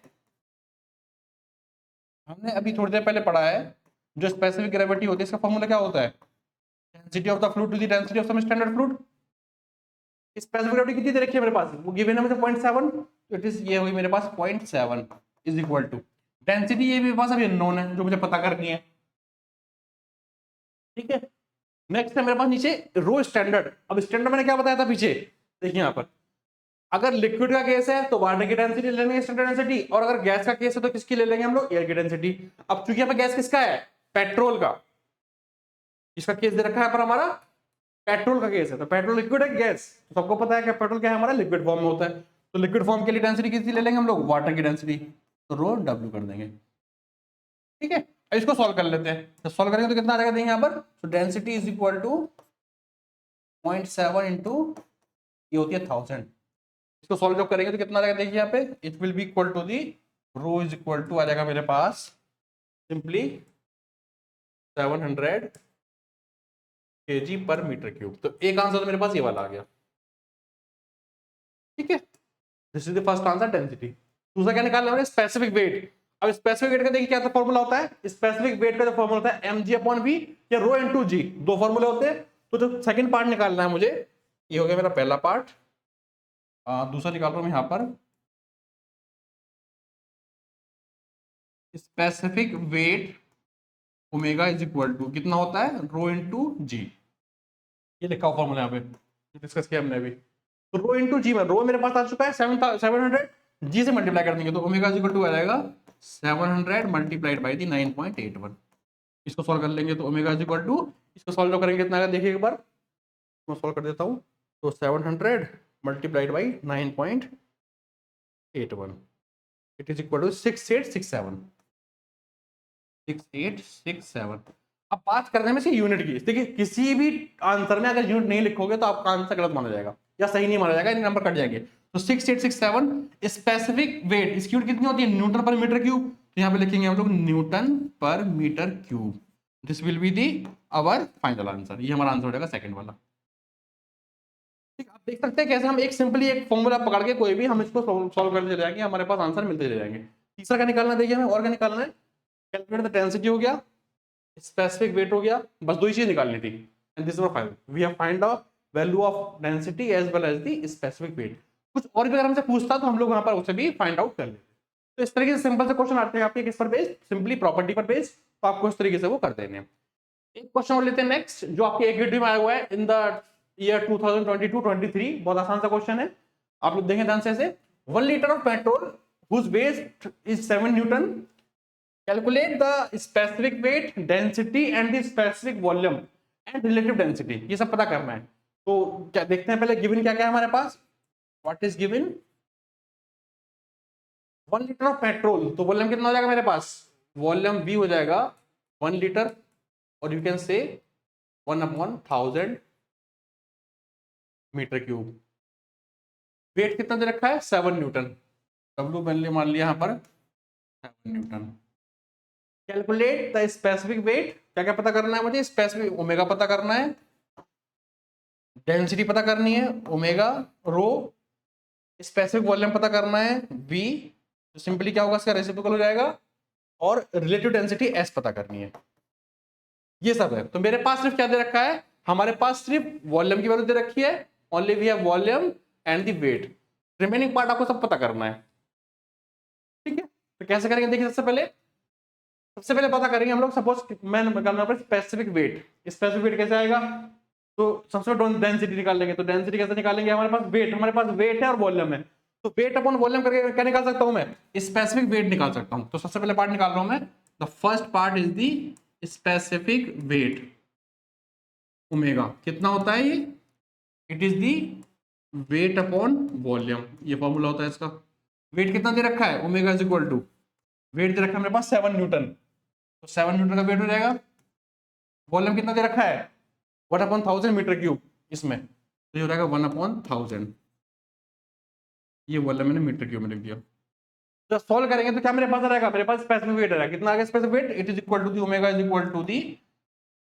हमने अभी थोड़ी देर पहले पढ़ा है, जो स्पेसिफिक ग्रेविटी होती है इसका फॉर्मूला क्या होता है, density of the fluid to the density of some standard fluid. Specific gravity कितनी दे रखी है मेरे पास, वो गिवन है मुझे 0.7, तो इट इज ये हुई मेरे पास 0.7 इज इक्वल टू डेंसिटी, ये मेरे पास अभी अननोन है जो मुझे पता करनी है। ठीक है, नेक्स्ट है मेरे पास नीचे रो स्टैंडर्ड। अब स्टैंडर्ड मैंने क्या बताया था पीछे, देखिए यहाँ पर अगर लिक्विड का केस है तो वाटर की डेंसिटी ले लेंगे स्टैंडर्ड डेंसिटी, और अगर गैस का केस है तो किसकी ले लेंगे हम लोग, एयर की डेंसिटी। अब चूंकि यहाँ पे गैस किसका है, पेट्रोल का, इसका केस दे रखा है पर हमारा पेट्रोल का केस है, तो पेट्रोल लिक्विड है गैस, तो सबको पता है कि पेट्रोल क्या है हमारा, लिक्विड फॉर्म में होता है, तो लिक्विड फॉर्म के लिए डेंसिटी कितनी ले लेंगे हम लोग, वाटर की डेंसिटी, तो रो डब्ल्यू कर देंगे। ठीक है, अब इसको सॉल्व कर लेते हैं, तो सॉल्व करेंगे तो कितना आ जाएगा देंगे यहाँ पर, तो density is equal to 0.7 into ये होती है 1000। इसको सॉल्व जब करेंगे तो कितना आ जाएगा देखिए यहाँ पे, it will be equal to the rho is equal to आ जाएगा मेरे पास simply 700 kg per metre cube. तो एक आंसर तो मेरे पास ये वाला आ गया। ठीक है, this is the first answer density. दूसरा क्या निकालना है, स्पेसिफिक वेट। अब स्पेसिफिक वेट का देखिए क्या फॉर्मूला होता है, स्पेसिफिक वेट का जो फॉर्मूला होता है mg अपॉन v या रो इनटू g, दो फॉर्मूले होते हैं। तो जो सेकंड पार्ट निकालना है मुझे, ये हो गया मेरा पहला पार्ट, दूसरा निकाल रहा हूं मैं यहाँ पर specific weight omega is equal to कितना होता है, रो इनटू जी, ये लिखा हुआ फॉर्मूला यहाँ पे डिस्कस किया हमने अभी। तो रो इनटू जी में रो मेरे पास आ चुका है 700, जी से मल्टीप्लाई कर देंगे तो ओमेगा इज इक्वल टू आ जाएगा 700 मल्टीप्लाइड बाई दी 9.81। इसको सॉल्व कर लेंगे तो ओमेगा इज इक्वल टू, इसको सॉल्व करेंगे कितना आएगा देखिए एक बार, मैं सॉल्व कर देता हूँ, तो 700 multiplied by 9.81 it is equal to 6867। 6867। अब बात करने में से यूनिट की, देखिए किसी भी आंसर में अगर यूनिट नहीं लिखोगे तो आपका आंसर गलत माना जाएगा या सही नहीं माना जाएगा, नंबर कट जाएंगे। तो 6867 स्पेसिफिक वेट, इसकी यूनिट कितनी होती है, न्यूटन पर मीटर क्यूब, तो यहाँ पे लिखेंगे हम लोग newton per metre cube. This will be the our final answer, ये हमारा आंसर हो जाएगा सेकंड वाला। ठीक, आप देख सकते हैं कैसे हम एक सिंपली एक फॉर्मूला पकड़ के कोई भी हम इसको सॉल्व करते जाएंगे, हमारे पास आंसर मिलते जाएंगे। तीसरा क्या निकालना देखिए हमें, और क्या निकालना है, कैलकुलेट द डेंसिटी हो गया, स्पेसिफिक वेट हो गया, बस दो ही चीज निकालनी थी, and this were final. We have find out value of density as well as the specific weight. कुछ और भी अगर हमसे पूछता तो हम लोग वहां पर उसे भी फाइंड आउट कर लेते। तो इस तरीके से सिंपल से क्वेश्चन आते हैं आपके किस पर बेस्ड, सिंपली प्रॉपर्टी पर बेस्ड, तो आपको इस तरीके से वो कर देने हैं। एक क्वेश्चन और लेते हैं नेक्स्ट, जो आपके एक में आया हुआ है इन द ईयर 2022-23, बहुत आसान सा क्वेश्चन है, आप लोग देखें ध्यान से। 1 litre of petrol whose weight is 7 Newton, calculate the specific wait, density and the specific volume and relative density, ये सब पता करना है। तो क्या देखते हैं पहले गिवन क्या क्या है हमारे पास, what is given 1 litre of petrol, तो वॉल्यूम कितना हो जाएगा मेरे पास, वॉल्यूम V हो जाएगा 1 लीटर, और यू कैन से 1/1000 मीटर क्यूब। वेट कितना दे रखा है 7 न्यूटन, W मैंने मान लिया यहाँ पर 7 Newton. Calculate the specific wait, क्या क्या पता करना है मुझे, स्पेसिफिक ओमेगा पता करना है, डेंसिटी पता करनी है ओमेगा रो, स्पेसिफिक वॉल्यूम पता करना है V, तो सिंपली क्या होगा इसका रेसिप्रोकल हो जाएगा, और रिलेटिव डेंसिटी S पता करनी है। ये सब है, तो मेरे पास सिर्फ क्या दे रखा है, हमारे पास सिर्फ वॉल्यूम की वैल्यू दे रखी है, only we have volume and the weight, remaining part आपको सब पता करना है। ठीक है, तो कैसे करेंगे देखिए, सबसे पहले पता करेंगे हम लोग, सपोज मैं करना पर स्पेसिफिक वेट, स्पेसिफिक वेट कैसे आएगा, तो सबसे पहले डेंसिटी निकाल लेंगे, तो डेंसिटी कैसे निकालेंगे, हमारे पास वेट है और वॉल्यूम है, तो वेट अपॉन वॉल्यूम करके क्या निकाल सकता हूं मैं, स्पेसिफिक वेट निकाल सकता हूं। तो सबसे पहले पार्ट निकाल रहा हूं मैं, the first part is the specific weight, omega कितना होता है ये, it is the weight upon volume, ये फॉर्मूला होता है इसका। वेट कितना दे रखा है, omega is equal to, weight दे रखा है मेरे पास 7 न्यूटन, तो 7 न्यूटन का वेट हो जाएगा, वॉल्यूम कितना दे रखा है 1/1000 मीटर क्यूब, इसमें तो ये हो जाएगा 1/1000, ये वॉल्यूम मैंने मीटर क्यूब में लिख दिया। जब सॉल्व करेंगे तो क्या मेरे पास आ जाएगा, मेरे पास स्पेसिफिक वेट आ रहा है, कितना आ गया specific weight, it is equal to the omega is equal to the,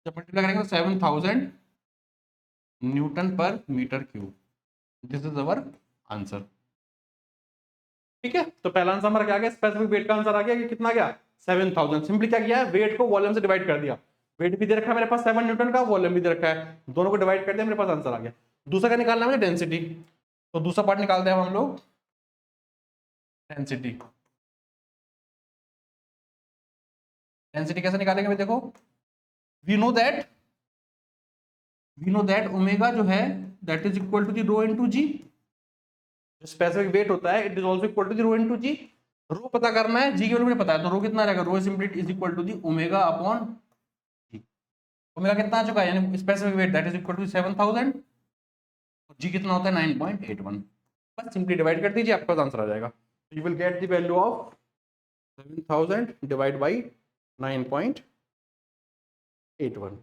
जब मल्टीप्लाई करेंगे तो 7000 newton per metre cube, this is our answer. ठीक है, तो पहला आंसर हमारा क्या आ गया, स्पेसिफिक वेट का आंसर आ गया कि कितना गया 7000, सिंपली क्या किया है, वेट को वॉल्यूम से डिवाइड कर दिया, वेट भी दे रखा है मेरे पास 7 न्यूटन का, वॉल्यूम भी दे रखा है, दोनों को डिवाइड कर दिया, मेरे पास आंसर आ गया। दूसरा क्या निकालना है मुझे? डेंसिटी। तो दूसरा पार्ट निकालते हैं हम लोग, डेंसिटी। डेंसिटी कैसे निकालेंगे भाई? देखो, वी नो दैट ओमेगा जो है that is equal to the rho into G. जो स्पेसिफिक वेट होता है it is also equal to the rho into G. Rho पता करना है, जी के वैल्यू मुझे पता है, तो रो कितना रहेगा? Rho simply is equal to the omega upon G. Omega कितना आ चुका है? यानी specific weight that is equal to 7000, और जी कितना होता है? 9.81। बस सिंपली डिवाइड कर दीजिए, आपका आंसर आ जाएगा। You will get the value of 7000 divide by 9.81,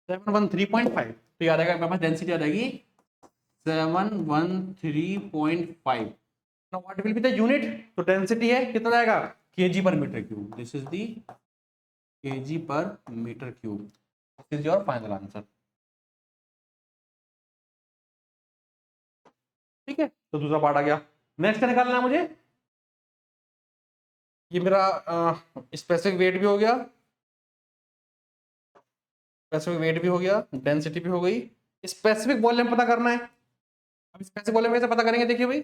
713.5। तो याद आएगा मेरे पास डेंसिटी आ जाएगी 713.5। Now what will be the unit? तो डेंसिटी है कितना जाएगा? KG per metre cube. This is the KG per metre cube. This is your final answer. ठीक है, तो दूसरा पार्ट आ गया। नेक्स्ट क्या निकालना है मुझे? ये मेरा स्पेसिफिक वेट भी हो गया, स्पेसिफिक वेट भी हो गया, डेंसिटी भी हो गई। स्पेसिफिक वॉल्यूम पता करना है। अब स्पेसिफिक वॉल्यूम कैसे पता करेंगे? देखिए भाई,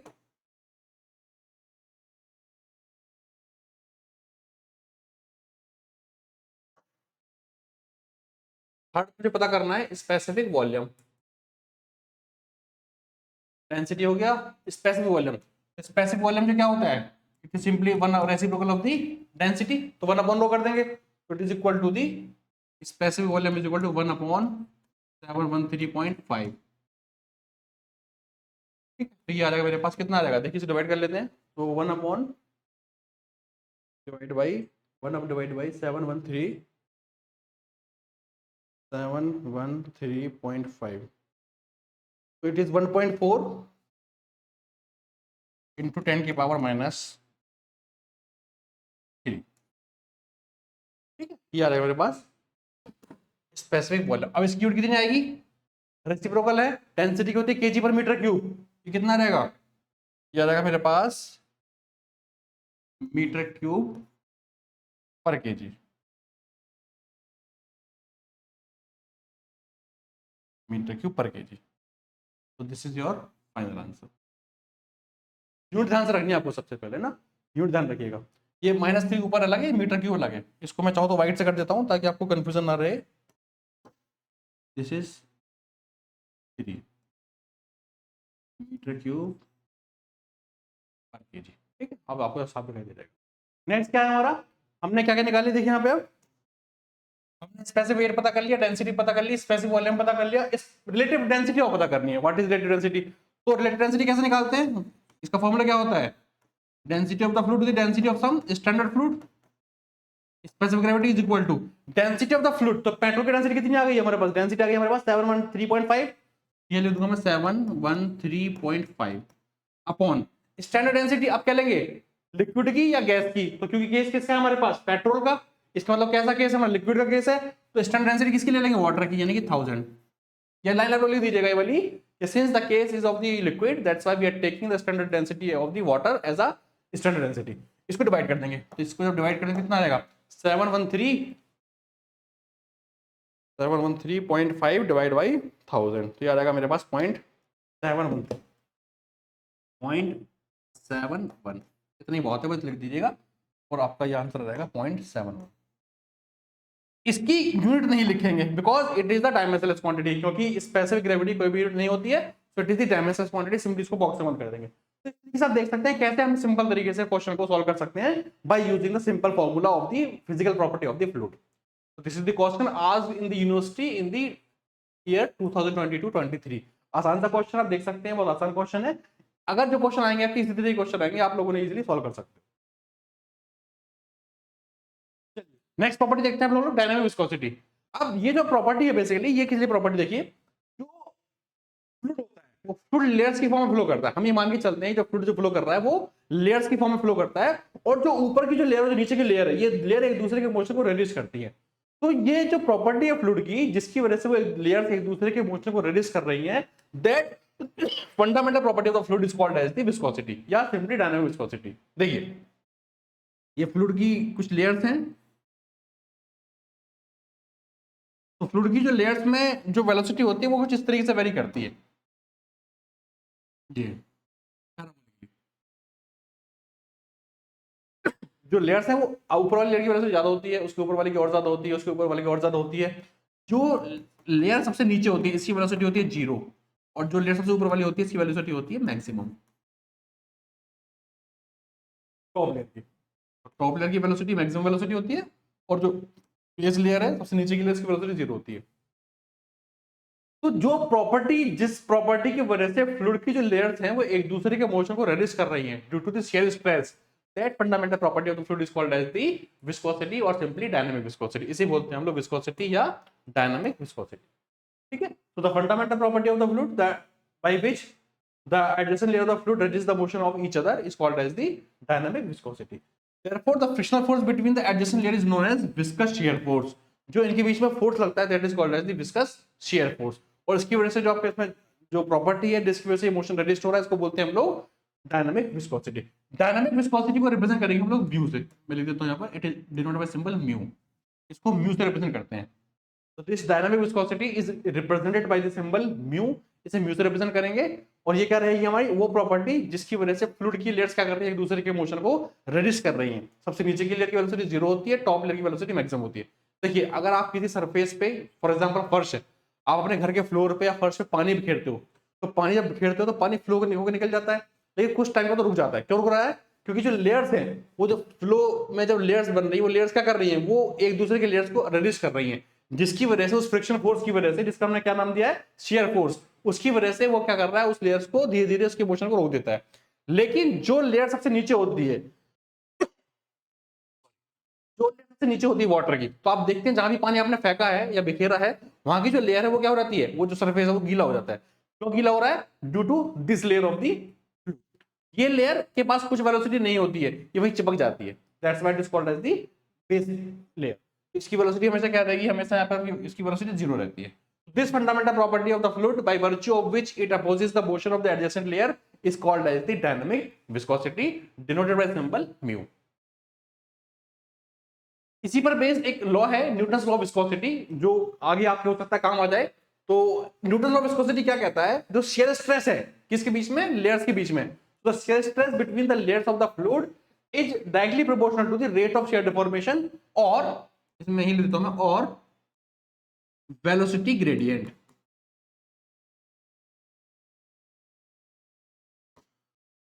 थर्ड मुझे पता करना है स्पेसिफिक वॉल्यूम। डेंसिटी हो गया, स्पेसिफिक वॉल्यूम। स्पेसिफिक वॉल्यूम जो क्या होता है? It is simply one reciprocal of the density, तो वन अपॉन रो कर देंगे, तो it is equal to the specific volume is equal to 1 upon 713.5। ठीक है, तो ये आ जाएगा मेरे पास, कितना आ जाएगा देखिए, इसे डिवाइड कर लेते हैं। तो 1 upon divide by 1 up divide by 713.5, तो इट इज 1.4 इंटू 10 की पावर -3। ठीक है, ये आ जाएगा मेरे पास स्पेसिफिक वॉल्यूम। अब इसकी यूनिट कितनी आएगी? रेसिप्रोकल है, डेंसिटी की होती है केजी पर मीटर क्यूब। ये कितना रहेगा? ये आ जाएगा मेरे पास metre cube per KG. Metre cube per KG. तो this is your final answer. Unit ध्यान से रखनी है आपको सबसे पहले ना, यूनिट ध्यान रखिएगा। ये -3 ऊपर अलग है, मीटर क्यूब अलग है। इसको मैं चाहूँ तो वाइट से कर देता हूँ ताकि आपको कंफ्यूजन ना रहे। This is 3 metre cube per KG. ठीक है, अब आपको साफ दिखाई दे जाएगा। नेक्स्ट क्या है हमारा? हमने क्या क्या निकाली देखिए यहाँ पे। अब हमने स्पेसिफिक वेट पता कर लिया, डेंसिटी पता कर ली, स्पेसिफिक वॉल्यूम पता कर लिया। इस रिलेटिव डेंसिटी और पता करनी है। What is relative density? तो रिलेटिव डेंसिटी कैसे निकालते हैं? इसका फॉर्मूला क्या होता है? Density of the fluid to the density of some standard fluid, specific gravity is equal to density of the fluid. तो पेट्रोल की डेंसिटी कितनी आ गई हमारे पास? डेंसिटी आ गई हमारे पास 713.5। ये लिख दूंगा मैं 713.5 अपॉन स्टैंडर्ड डेंसिटी। अब क्या लेंगे? लिक्विड की या गैस की? तो क्योंकि केस किसका है हमारे पास? पेट्रोल का। इसका मतलब कैसा केस है हमारा? लिक्विड का केस है। तो स्टैंडर्ड डेंसिटी किसकी ले लेंगे? वाटर की, यानी कि 1000। ये लाइन लिख दीजिएगा ये वाली, since the case is of the liquid that's why we are taking the standard density of the water as a standard density। इसको डिवाइड कर देंगे, तो इसको जब डिवाइड करेंगे कितना आ जाएगा? 713.5 डिवाइड बाई 1000, तो ये आ जाएगा मेरे पास 0.71। इतना ही बहुत है, बस लिख दीजिएगा और आपका ये आंसर आ जाएगा 0.71। इसकी यूनिट नहीं लिखेंगे because it is the dimensionless quantity, क्योंकि स्पेसिफिक ग्रेविटी कोई भी यूनिट नहीं होती है, so it is the dimensionless quantity. Simply इसको बॉक्स में बंद कर देंगे। तो इस तरीके से आप देख सकते हैं कैसे हम सिंपल तरीके से क्वेश्चन को सॉल्व कर सकते हैं bye using the simple formula of the physical property of the fluid. So this is the question asked in the university in the year 2022-23। आसान सा क्वेश्चन आप देख सकते हैं, बहुत आसान क्वेश्चन है। अगर जो क्वेश्चन आएंगे आपके इसी तरह के क्वेश्चन आएंगे, आप लोगों ने इजीली सॉल्व कर सकते हैं। नेक्स्ट प्रॉपर्टी देखते हैं हम लोग, डायनामिक विस्कोसिटी। अब ये जो प्रॉपर्टी है बेसिकली, ये किस लिए प्रॉपर्टी देखिए, जो फ्लूइड होता है वो फ्लूइड लेयर्स की फॉर्म में फ्लो करता है। हम ये मान के चलते हैं जो फ्लूइड जो फ्लो कर रहा है वो लेयर्स की फॉर्म में फ्लो करता है, और जो ऊपर की जो लेयर जो नीचे की लेयर है, ये लेयर एक दूसरे के मोशन को रिड्यूस करती है। तो ये जो प्रॉपर्टी है फ्लूइड की, जिसकी वजह से वो लेयर्स एक दूसरे के मोशन को रिड्यूस कर रही है, that fundamental property of the fluid is called as the viscosity या सिंपली डायनामिक विस्कोसिटी। देखिए ये फ्लूइड की कुछ लेयर्स हैं, तो फ्लूइड की जो लेयर्स में जो वेलोसिटी होती है वो कुछ इस तरीके से वेरी करती है जी। जो लेयर्स है वो ऊपर वाली लेयर की वेलोसिटी ज्यादा होती है, उसके ऊपर वाली की और ज्यादा होती है, उसके ऊपर वाली की और ज्यादा होती है। जो लेयर सबसे नीचे होती है इसकी वेलोसिटी होती है 0, और जो लेयर सबसे ऊपर वाली होती है इसकी वेलोसिटी होती है मैक्सिमम। टॉप लेयर की, टॉप लेयर की वेलोसिटी मैक्सिमम वेलोसिटी होती है, और जो बेस लेयर है सबसे नीचे की लेयर, इसकी वेलोसिटी 0 होती है। तो जो प्रॉपर्टी, जिस प्रॉपर्टी की वजह से फ्लूइड की जो लेयर्स हैं वो एक दूसरे के मोशन को रेजिस्ट कर रही हैं due to the shear stress, that fundamental property of the fluid is called as the viscosity और सिंपली डायनामिक विस्कोसिटी। इसे बोलते हैं हम लोग विस्कोसिटी या डायनामिक विस्कोसिटी। ठीक है, तो the fundamental property of the fluid by which the adjacent layer of the fluid resists the motion of each other is called as the dynamic viscosity. Therefore, the frictional force between the adjacent layer is known as viscous shear force. जो इनके बीच में force लगता है that is called as the viscous shear force. और इसकी वजह से जो आपके इसमें जो प्रॉपर्टी है जिसकी वजह से मोशन रेजिस्ट हो रहा है इसको बोलते हैं हम लोग डायनामिक विस्कोसिटी। डायनामिक विस्कोसिटी को रिप्रेजेंट करेंगे हम लोग म्यू से। मैं लिख देता हूं यहाँ पर, it is denoted by symbol mu. इसको म्यू से रिप्रेजेंट करते हैं। तो this dynamic viscosity is represented by the symbol mu. इसे म्यू से रिप्रेजेंट करेंगे, और ये क्या रहेगी हमारी वो प्रॉपर्टी जिसकी वजह से फ्लूइड की लेयर्स क्या कर रही है, एक दूसरे के मोशन को रेजिस्ट कर रही हैं। सबसे नीचे की लेयर की वेलोसिटी 0 होती है, टॉप लेयर की वेलोसिटी मैक्सिमम होती है। देखिए, अगर आप किसी सरफेस पे, फॉर एग्जांपल फर्श है, आप अपने घर के फ्लोर पे या फर्श पे पानी बिखेरते हो, तो पानी जब बिखेरते हो तो पानी फ्लो होकर निकल जाता है, लेकिन कुछ टाइम का तो रुक जाता है। क्यों रुक रहा है? क्योंकि जो लेयर्स हैं वो जो फ्लो में जब लेयर्स बन रही है, वो लेयर्स क्या कर रही है, वो एक दूसरे के लेयर्स को रेजिस्ट कर रही है, जिसकी वजह से उस फ्रिक्शन फोर्स की वजह से, जिसका हमने क्या नाम दिया है, शियर फोर्स, उसकी वजह से वो क्या कर रहा है, उस लेयर्स को धीरे धीरे उसके मोशन को रोक देता है। लेकिन जो लेयर सबसे नीचे होती है, जो लेयर सबसे नीचे होती है वाटर की, तो आप देखते हैं जहां भी पानी आपने फेंका है या बिखेरा है, वहां की जो लेयर है वो क्या हो जाती है, वो जो सरफेस है वो गीला हो जाता है। क्यों गीला हो रहा है? Due to this layer of the, ये लेयर के पास कुछ वेलोसिटी नहीं होती है, ये वही चिपक जाती है। That's why it is called as the base layer. इसकी वेलोसिटी हमेशा क्या रहेगी, हमेशा यहाँ पर इसकी वेलोसिटी 0 रहती है। This fundamental property of the fluid, by virtue of which it opposes the motion of the adjacent layer, is called as the dynamic viscosity, denoted by symbol mu. इसी पर बेस्ड एक लॉ है, Newton's law of viscosity, जो आगे आपके हो सकता है काम आ जाए। तो न्यूटन लॉ ऑफ विस्कोसिटी क्या कहता है, जो शियर स्ट्रेस है किसके बीच में, लेयर्स के बीच में, तो shear stress between the layers of the fluid is directly proportional to the rate of shear deformation, और इसमें ही लिखता हूं मैं, और वेलोसिटी ग्रेडियंट।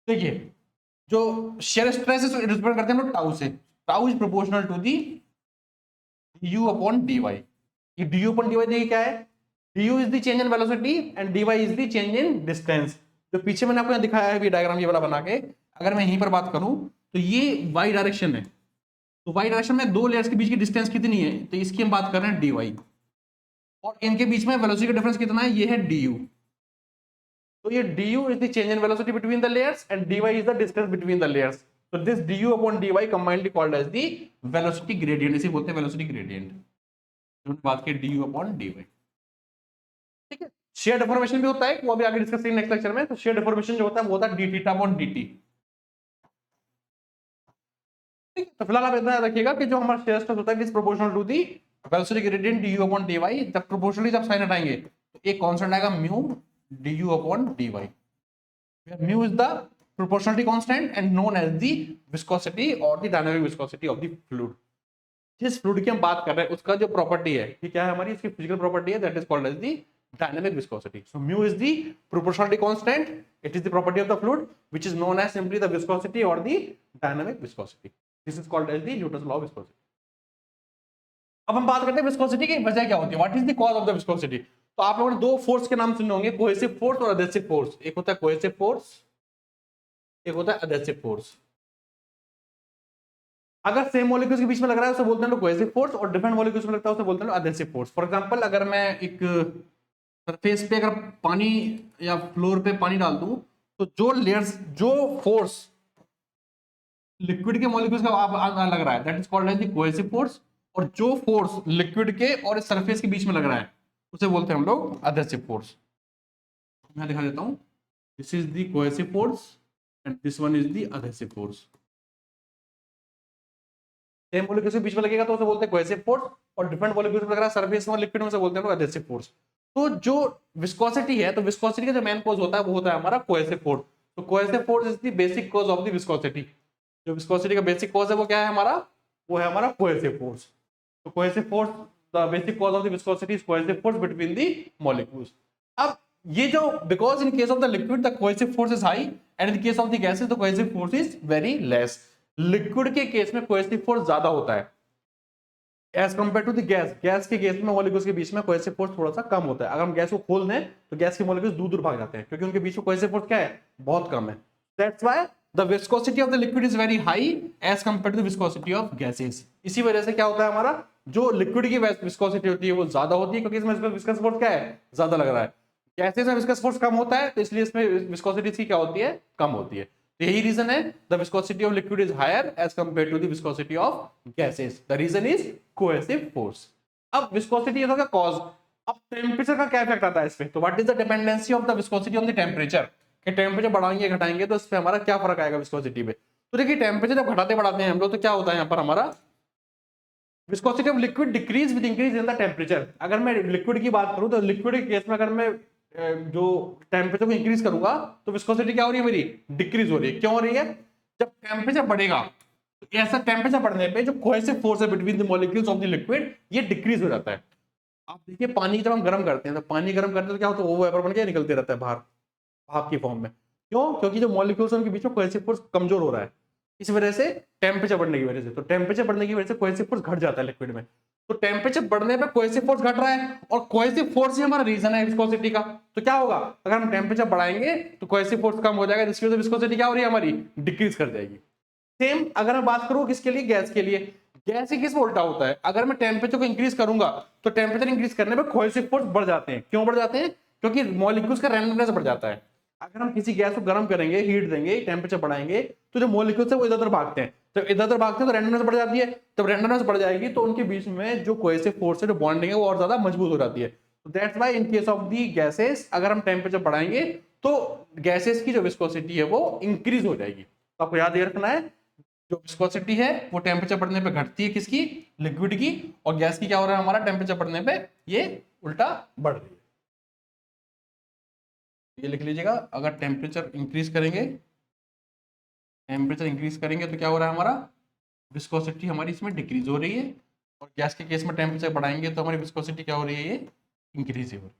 देखिए, जो शेयर स्ट्रेस है रिप्रेजेंट करते हैं हम लोग टाउ से। Tau is proportional to the du upon dy। ये du अपॉन dy देखिए क्या है, du is the change in velocity and dy is the change in distance. जो पीछे मैंने आपको दिखाया है डायग्राम ये वाला बना के, अगर मैं यहीं पर बात करूं तो ये y डायरेक्शन है, तो y डायरेक्शन में दो लेयर्स के बीच की डिस्टेंस कितनी है, तो इसकी हम बात कर रहे हैं dy, और इनके बीच में वेलोसिटी का डिफरेंस कितना है, ये है du। तो ये du is the change in velocity between the layers and dy is the distance between the layers. So this du upon dy combinedly called as the velocity gradient, इसे बोलते हैं velocity gradient, जो बात की du upon dy। ठीक है, share deformation भी होता है, वो अभी आगे डिस्कस करेंगे नेक्स्ट लेक्चर में। तो शेयर डिफॉर्मेशन जो होता है वो होता है d थीटा अपॉन dt। ठीक है, तो फिलहाल आप इतना रखिएगा कि जो हमारा शेयर स्ट्रेस होता है is proportional to the velocity gradient du upon dy। जब प्रोपोर्शनली जब साइन हटाएंगे तो एक कांस्टेंट आएगा mu du upon dy, where mu is the proportionality constant and known as the viscosity or the dynamic viscosity of the fluid। जिस fluid की हम बात कर रहे हैं उसका जो प्रॉपर्टी है, ये क्या है हमारी, इसकी फिजिकल प्रॉपर्टी है, that is called as the dynamic viscosity. So mu is the proportionality constant, it is the property of the fluid which is known as simply the viscosity और the dynamic viscosity. This is called as the Newton's law of viscosity. अब हम बात करते हैं viscosity की वजह क्या होती है, what is the cause of the viscosity. तो आप लोगों ने दो फोर्स के नाम सुने होंगे, कोहेसिव फोर्स और एडहेसिव फोर्स। एक होता है कोहेसिव फोर्स, एक होता है एडहेसिव फोर्स। अगर सेम मॉलिक्यूल्स के बीच में लग रहा है उसे बोलते हैं लोग कोहेसिव फोर्स, और डिफरेंट मॉलिक्यूल्स में लगता है उसे बोलते हैं लोग एडहेसिव फोर्स। फॉर एग्जांपल, अगर मैं एक सरफेस पे अगर पानी या फ्लोर पे पानी डाल दूं, तो जो लेयर्स, जो फोर्स लिक्विड के मॉलिक्यूल्स का लग रहा है that is called as the cohesive force, और जो फोर्स लिक्विड के और इस सरफेस के बीच में लग रहा है उसे बोलते हैं हम लोग एडहेसिव फोर्स। मैं दिखा देता हूं, this is the cohesive force and this one is the adhesive force. Same molecules के बीच में लगेगा तो उसे बोलते हैं कोहेसिव फोर्स, और डिफरेंट मॉलिक्यूल्स वगैरह सरफेस में लिक्विड में से बोलते हैं हम लोग एडहेसिव फोर्स। तो जो विस्कोसिटी है, तो विस्कोसिटी का जो मेन कॉज होता है वो होता है हमारा कोहेसिव फोर्स। तो cohesive force is the basic cause of the viscosity. जो विस्कोसिटी का बेसिक कॉज है वो क्या है हमारा, वो है हमारा कोहेसिव फोर्स। तो cohesive force, the basic cause of the viscosity is cohesive force between the molecules. अब ये जो, because in case of the liquid the cohesive force is high and in case of the gases the cohesive force is very less. Liquid के case में cohesive force ज्यादा होता है as compare to the gas. Gas के case में molecules के बीच में कोहेसिव फोर्स थोड़ा सा कम होता है। अगर हम गैस को खोल दें तो गैस के मॉलिक्यूल्स दूर दूर भाग जाते हैं क्योंकि उनके बीच में कोहेसिव फोर्स क्या है, बहुत कम है। That's why the viscosity of the liquid is very high as compare to the viscosity of gases. इसी वजह से क्या होता है हमारा, जो लिक्विड की विस्कोसिटी होती है वो ज्यादा होती है क्योंकि इसमें विस्कस फोर्स क्या है, ज्यादा लग रहा है। गैसेस में विस्कस फोर्स कम होता है तो इसलिए इसमें विस्कोसिटी इसकी क्या होती है, कम होती है। तो यही रीजन है the viscosity of liquid is higher as compare to the viscosity of gases. The reason is cohesive force. अब विस्कोसिटी का कॉज, अब टेम्परेचर का क्या इफेक्ट आता है इस पे, तो what is the dependency of the viscosity on the temperature, कि टेम्परेचर बढ़ाएंगे घटाएंगे तो इस पे हमारा क्या फर्क आएगा विस्कोसिटी पे। तो देखिए टेम्परेचर जब घटाते बढ़ाते हैं हम लोग तो क्या होता है यहाँ पर हमारा, viscosity of liquid decrease with increase in the temperature. अगर मैं लिक्विड की बात करूं तो लिक्विड के केस में अगर मैं जो टेम्परेचर को इंक्रीज करूंगा तो विस्कोसिटी क्या हो रही है मेरी, डिक्रीज हो रही है। क्यों हो रही है, जब टेम्परेचर बढ़ेगा तो ऐसा टेम्परेचर बढ़ने पे जो कोहेसिव फोर्स है between the molecules of the liquid ये डिक्रीज हो जाता है। आप देखिए पानी जब हम गर्म करते हैं तो पानी गर्म करते हैं तो क्या होता है, वो वेपर बन के निकलते रहता है बाहर भाप की फॉर्म में। क्यों, क्योंकि जो मॉलिक्यूल्स उनके बीच में कोहेसिव फोर्स कमजोर हो रहा है, इस वजह से टेम्परेचर बढ़ने की वजह से। तो टेम्परेचर बढ़ने की वजह से कोहेसिव फोर्स घट जाता है लिक्विड में। तो टेम्परेचर बढ़ने पे कोहेसिव फोर्स घट रहा है और कोहेसिव फोर्स ही हमारा रीजन है विस्कोसिटी का। तो क्या होगा, अगर हम टेम्परेचर बढ़ाएंगे तो कोहेसिव फोर्स कम हो जाएगा, जिसकी वजह से विस्कोसिटी क्या हो रही है हमारी, डिक्रीज कर जाएगी। सेम अगर मैं बात करूं किसके लिए, गैस के लिए, गैस ही किस में उल्टा होता है। अगर मैं टेम्परेचर को इंक्रीज करूंगा तो टेम्परेचर इंक्रीज करने पे कोहेसिव फोर्स बढ़ जाते हैं। क्यों बढ़ जाते हैं, क्योंकि मॉलिक्यूल्स का रैंडमनेस बढ़ जाता है। अगर हम किसी गैस को गर्म करेंगे, हीट देंगे, टेम्परेचर बढ़ाएंगे तो जो मॉलिक्यूल्स है वो इधर उधर भागते हैं। जब इधर उधर भागते हैं तो रैंडमनेस बढ़ जाती है। जब रैंडमनेस बढ़ जाएगी तो उनके बीच में जो कोहेसिव फोर्स है, जो बॉन्डिंग है वो और ज्यादा मजबूत हो जाती है। तो that's why in case of the gases अगर हम टेम्परेचर बढ़ाएंगे तो गैसेस की जो विस्कोसिटी है वो इंक्रीज हो जाएगी। तो आपको याद रखना है जो विस्कोसिटी है वो टेम्परेचर बढ़ने पे घटती है किसकी, लिक्विड की, और गैस की क्या हो रहा है हमारा, टेम्परेचर बढ़ने पे ये उल्टा बढ़ रही है। ये लिख लीजिएगा, अगर टेम्परेचर इंक्रीज करेंगे, टेम्परेचर इंक्रीज करेंगे तो क्या हो रहा है हमारा, विस्कोसिटी हमारी इसमें डिक्रीज हो रही है, और गैस के केस में टेम्परेचर बढ़ाएंगे तो हमारी विस्कोसिटी क्या हो रही है, ये इंक्रीज हो रही है।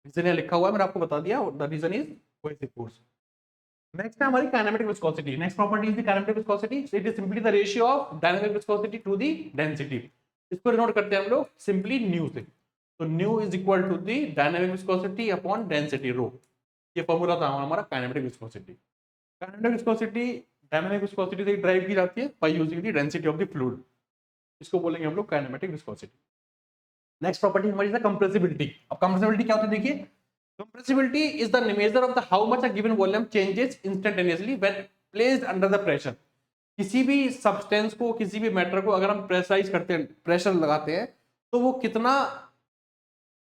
रीजन ये लिखा हुआ है, मैंने आपको बता दिया, the reason is cohesive force. Next है हमारी kinematic viscosity. Next property is the kinematic viscosity. It is simply the ratio of dynamic viscosity to the density. इसको डिनोट करते हैं हम लोग सिंपली न्यू से। तो nu is equal to the dynamic viscosity upon density rho. ये formula था हमारा kinematic viscosity. Kinematic viscosity dynamic viscosity से ड्राइव की जाती है by using the density of the fluid. इसको बोलेंगे हम लोग काइनेमेटिक विस्कोसिटी। नेक्स्ट प्रॉपर्टी हमारी है कंप्रेसिबिलिटी। अब कंप्रेसिबिलिटी क्या होती है देखिए, compressibility is the measure of the how much a given volume changes instantaneously when placed under the pressure। किसी भी सब्सटेंस को, किसी भी मैटर को अगर हम प्रेशराइज करते हैं, प्रेशर लगाते हैं तो वो कितना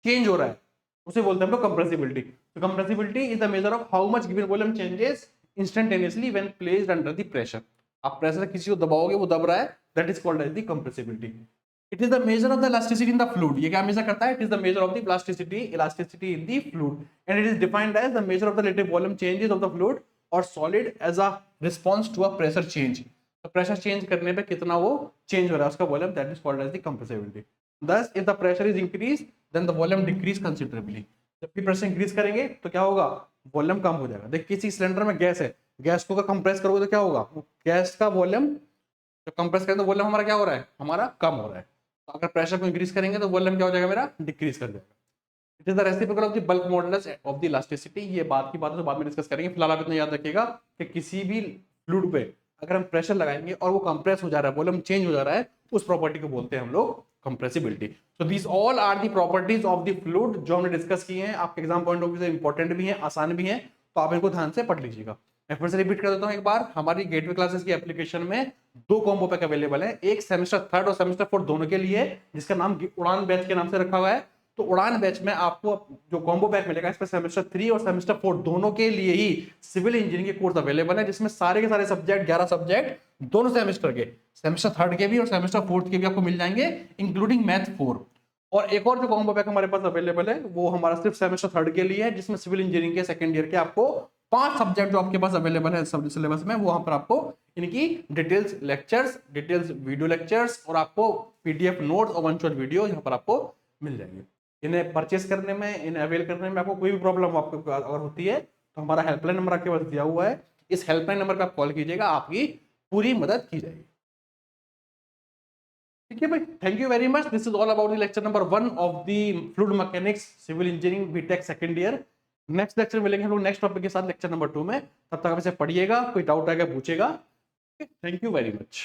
चेंज हो रहा है उसे बोलते हैं हम लोग कंप्रेसिबिलिटी। तो compressibility is the measure of how much given volume changes instantaneously when placed under the pressure. आप प्रेशर किसी को दबाओगे वो दब रहा है, that is called as the compressibility. It is the measure of the elasticity in the fluid। ये क्या मेजर करता है, it is the measure of the elasticity in the fluid and it is defined as the measure of the relative volume changes of the fluid or solid as a response to a pressure change। तो pressure change करने पे कितना वो change हो रहा है उसका volume, that is called as the compressibility. Thus if the pressure is increased then the volume decrease considerably। जब भी प्रेशर इंक्रीज करेंगे तो क्या होगा, वॉल्यूम कम हो जाएगा। देख किसी सिलेंडर में गैस है, गैस को अगर कंप्रेस करोगे तो क्या होगा, गैस का वॉल्यूम जब कंप्रेस करें तो वॉल्यूम हमारा क्या हो रहा है, हमारा कम हो रहा है। तो अगर प्रेशर को इंक्रीज करेंगे तो वॉल्यूम क्या हो जाएगा, मेरा डिक्रीज कर जाएगा। It is the reciprocal of the bulk modulus of the elasticity. ये बात की बात है तो बाद में डिस्कस करेंगे। फिलहाल आप इतना याद रखिएगा कि किसी भी फ्लूइड पे अगर हम प्रेशर लगाएंगे और वो कंप्रेस हो जा रहा है, वॉल्यूम चेंज हो जा रहा है, उस प्रॉपर्टी को बोलते हैं हम लोग compressibility. So this all are the properties of the fluid जो हमने डिस्कस किए हैं। आपके एग्जाम पॉइंट ऑफ व्यू से इंपॉर्टेंट भी है, आसान भी है, तो आप इनको ध्यान से पढ़ लीजिएगा। मैं फिर से रिपीट कर देता हूं एक बार, हमारी गेटवे क्लासेस की एप्लीकेशन में 2 कॉम्बो पैक अवेलेबल है, एक सेमेस्टर 3rd और सेमेस्टर 4 दोनों के लिए, जिसका नाम उड़ान बैच के नाम से रखा हुआ है। तो उड़ान बैच में आपको जो कॉम्बो पैक मिलेगा इसमें सेमेस्टर 3 और सेमेस्टर 4 दोनों के लिए ही सिविल इंजीनियरिंग के कोर्स अवेलेबल है, जिसमें सारे के सारे सब्जेक्ट 11 सब्जेक्ट दोनों सेमेस्टर के, सेमेस्टर 3 के भी और सेमेस्टर 4 के भी आपको मिल जाएंगे, इंक्लूडिंग मैथ 4। और एक और जो कॉम्बो पैक हमारे पास अवेलेबल है वो हमारा सिर्फ सेमेस्टर 3 के लिए है, जिसमें सिविल इंजीनियरिंग के सेकंड ईयर के आपको 5 सब्जेक्ट जो आपके पास अवेलेबल है सब सिलेबस में, वहां पर आपको इनकी details lectures, details video lectures और आपको पीडीएफ नोट्स और वन शॉट वीडियो यहाँ पर आपको मिल जाएंगे। इन्हें परचेस करने में, इन्हें अवेल करने में आपको कोई भी प्रॉब्लम आपको अगर होती है तो हमारा हेल्पलाइन नंबर आपके पास दिया हुआ है, इस हेल्पलाइन नंबर पर आप कॉल कीजिएगा, आपकी पूरी मदद की जाएगी। ठीक है भाई, thank you very much. This is all about the lecture number 1 of the fluid mechanics civil engineering BTech second year. Next lecture मिलेंगे हम लोग नेक्स्ट टॉपिक के साथ, लेक्चर नंबर 2 में। तब तक आप इसे पढ़िएगा, कोई डाउट आएगा पूछेगा। Thank you very much.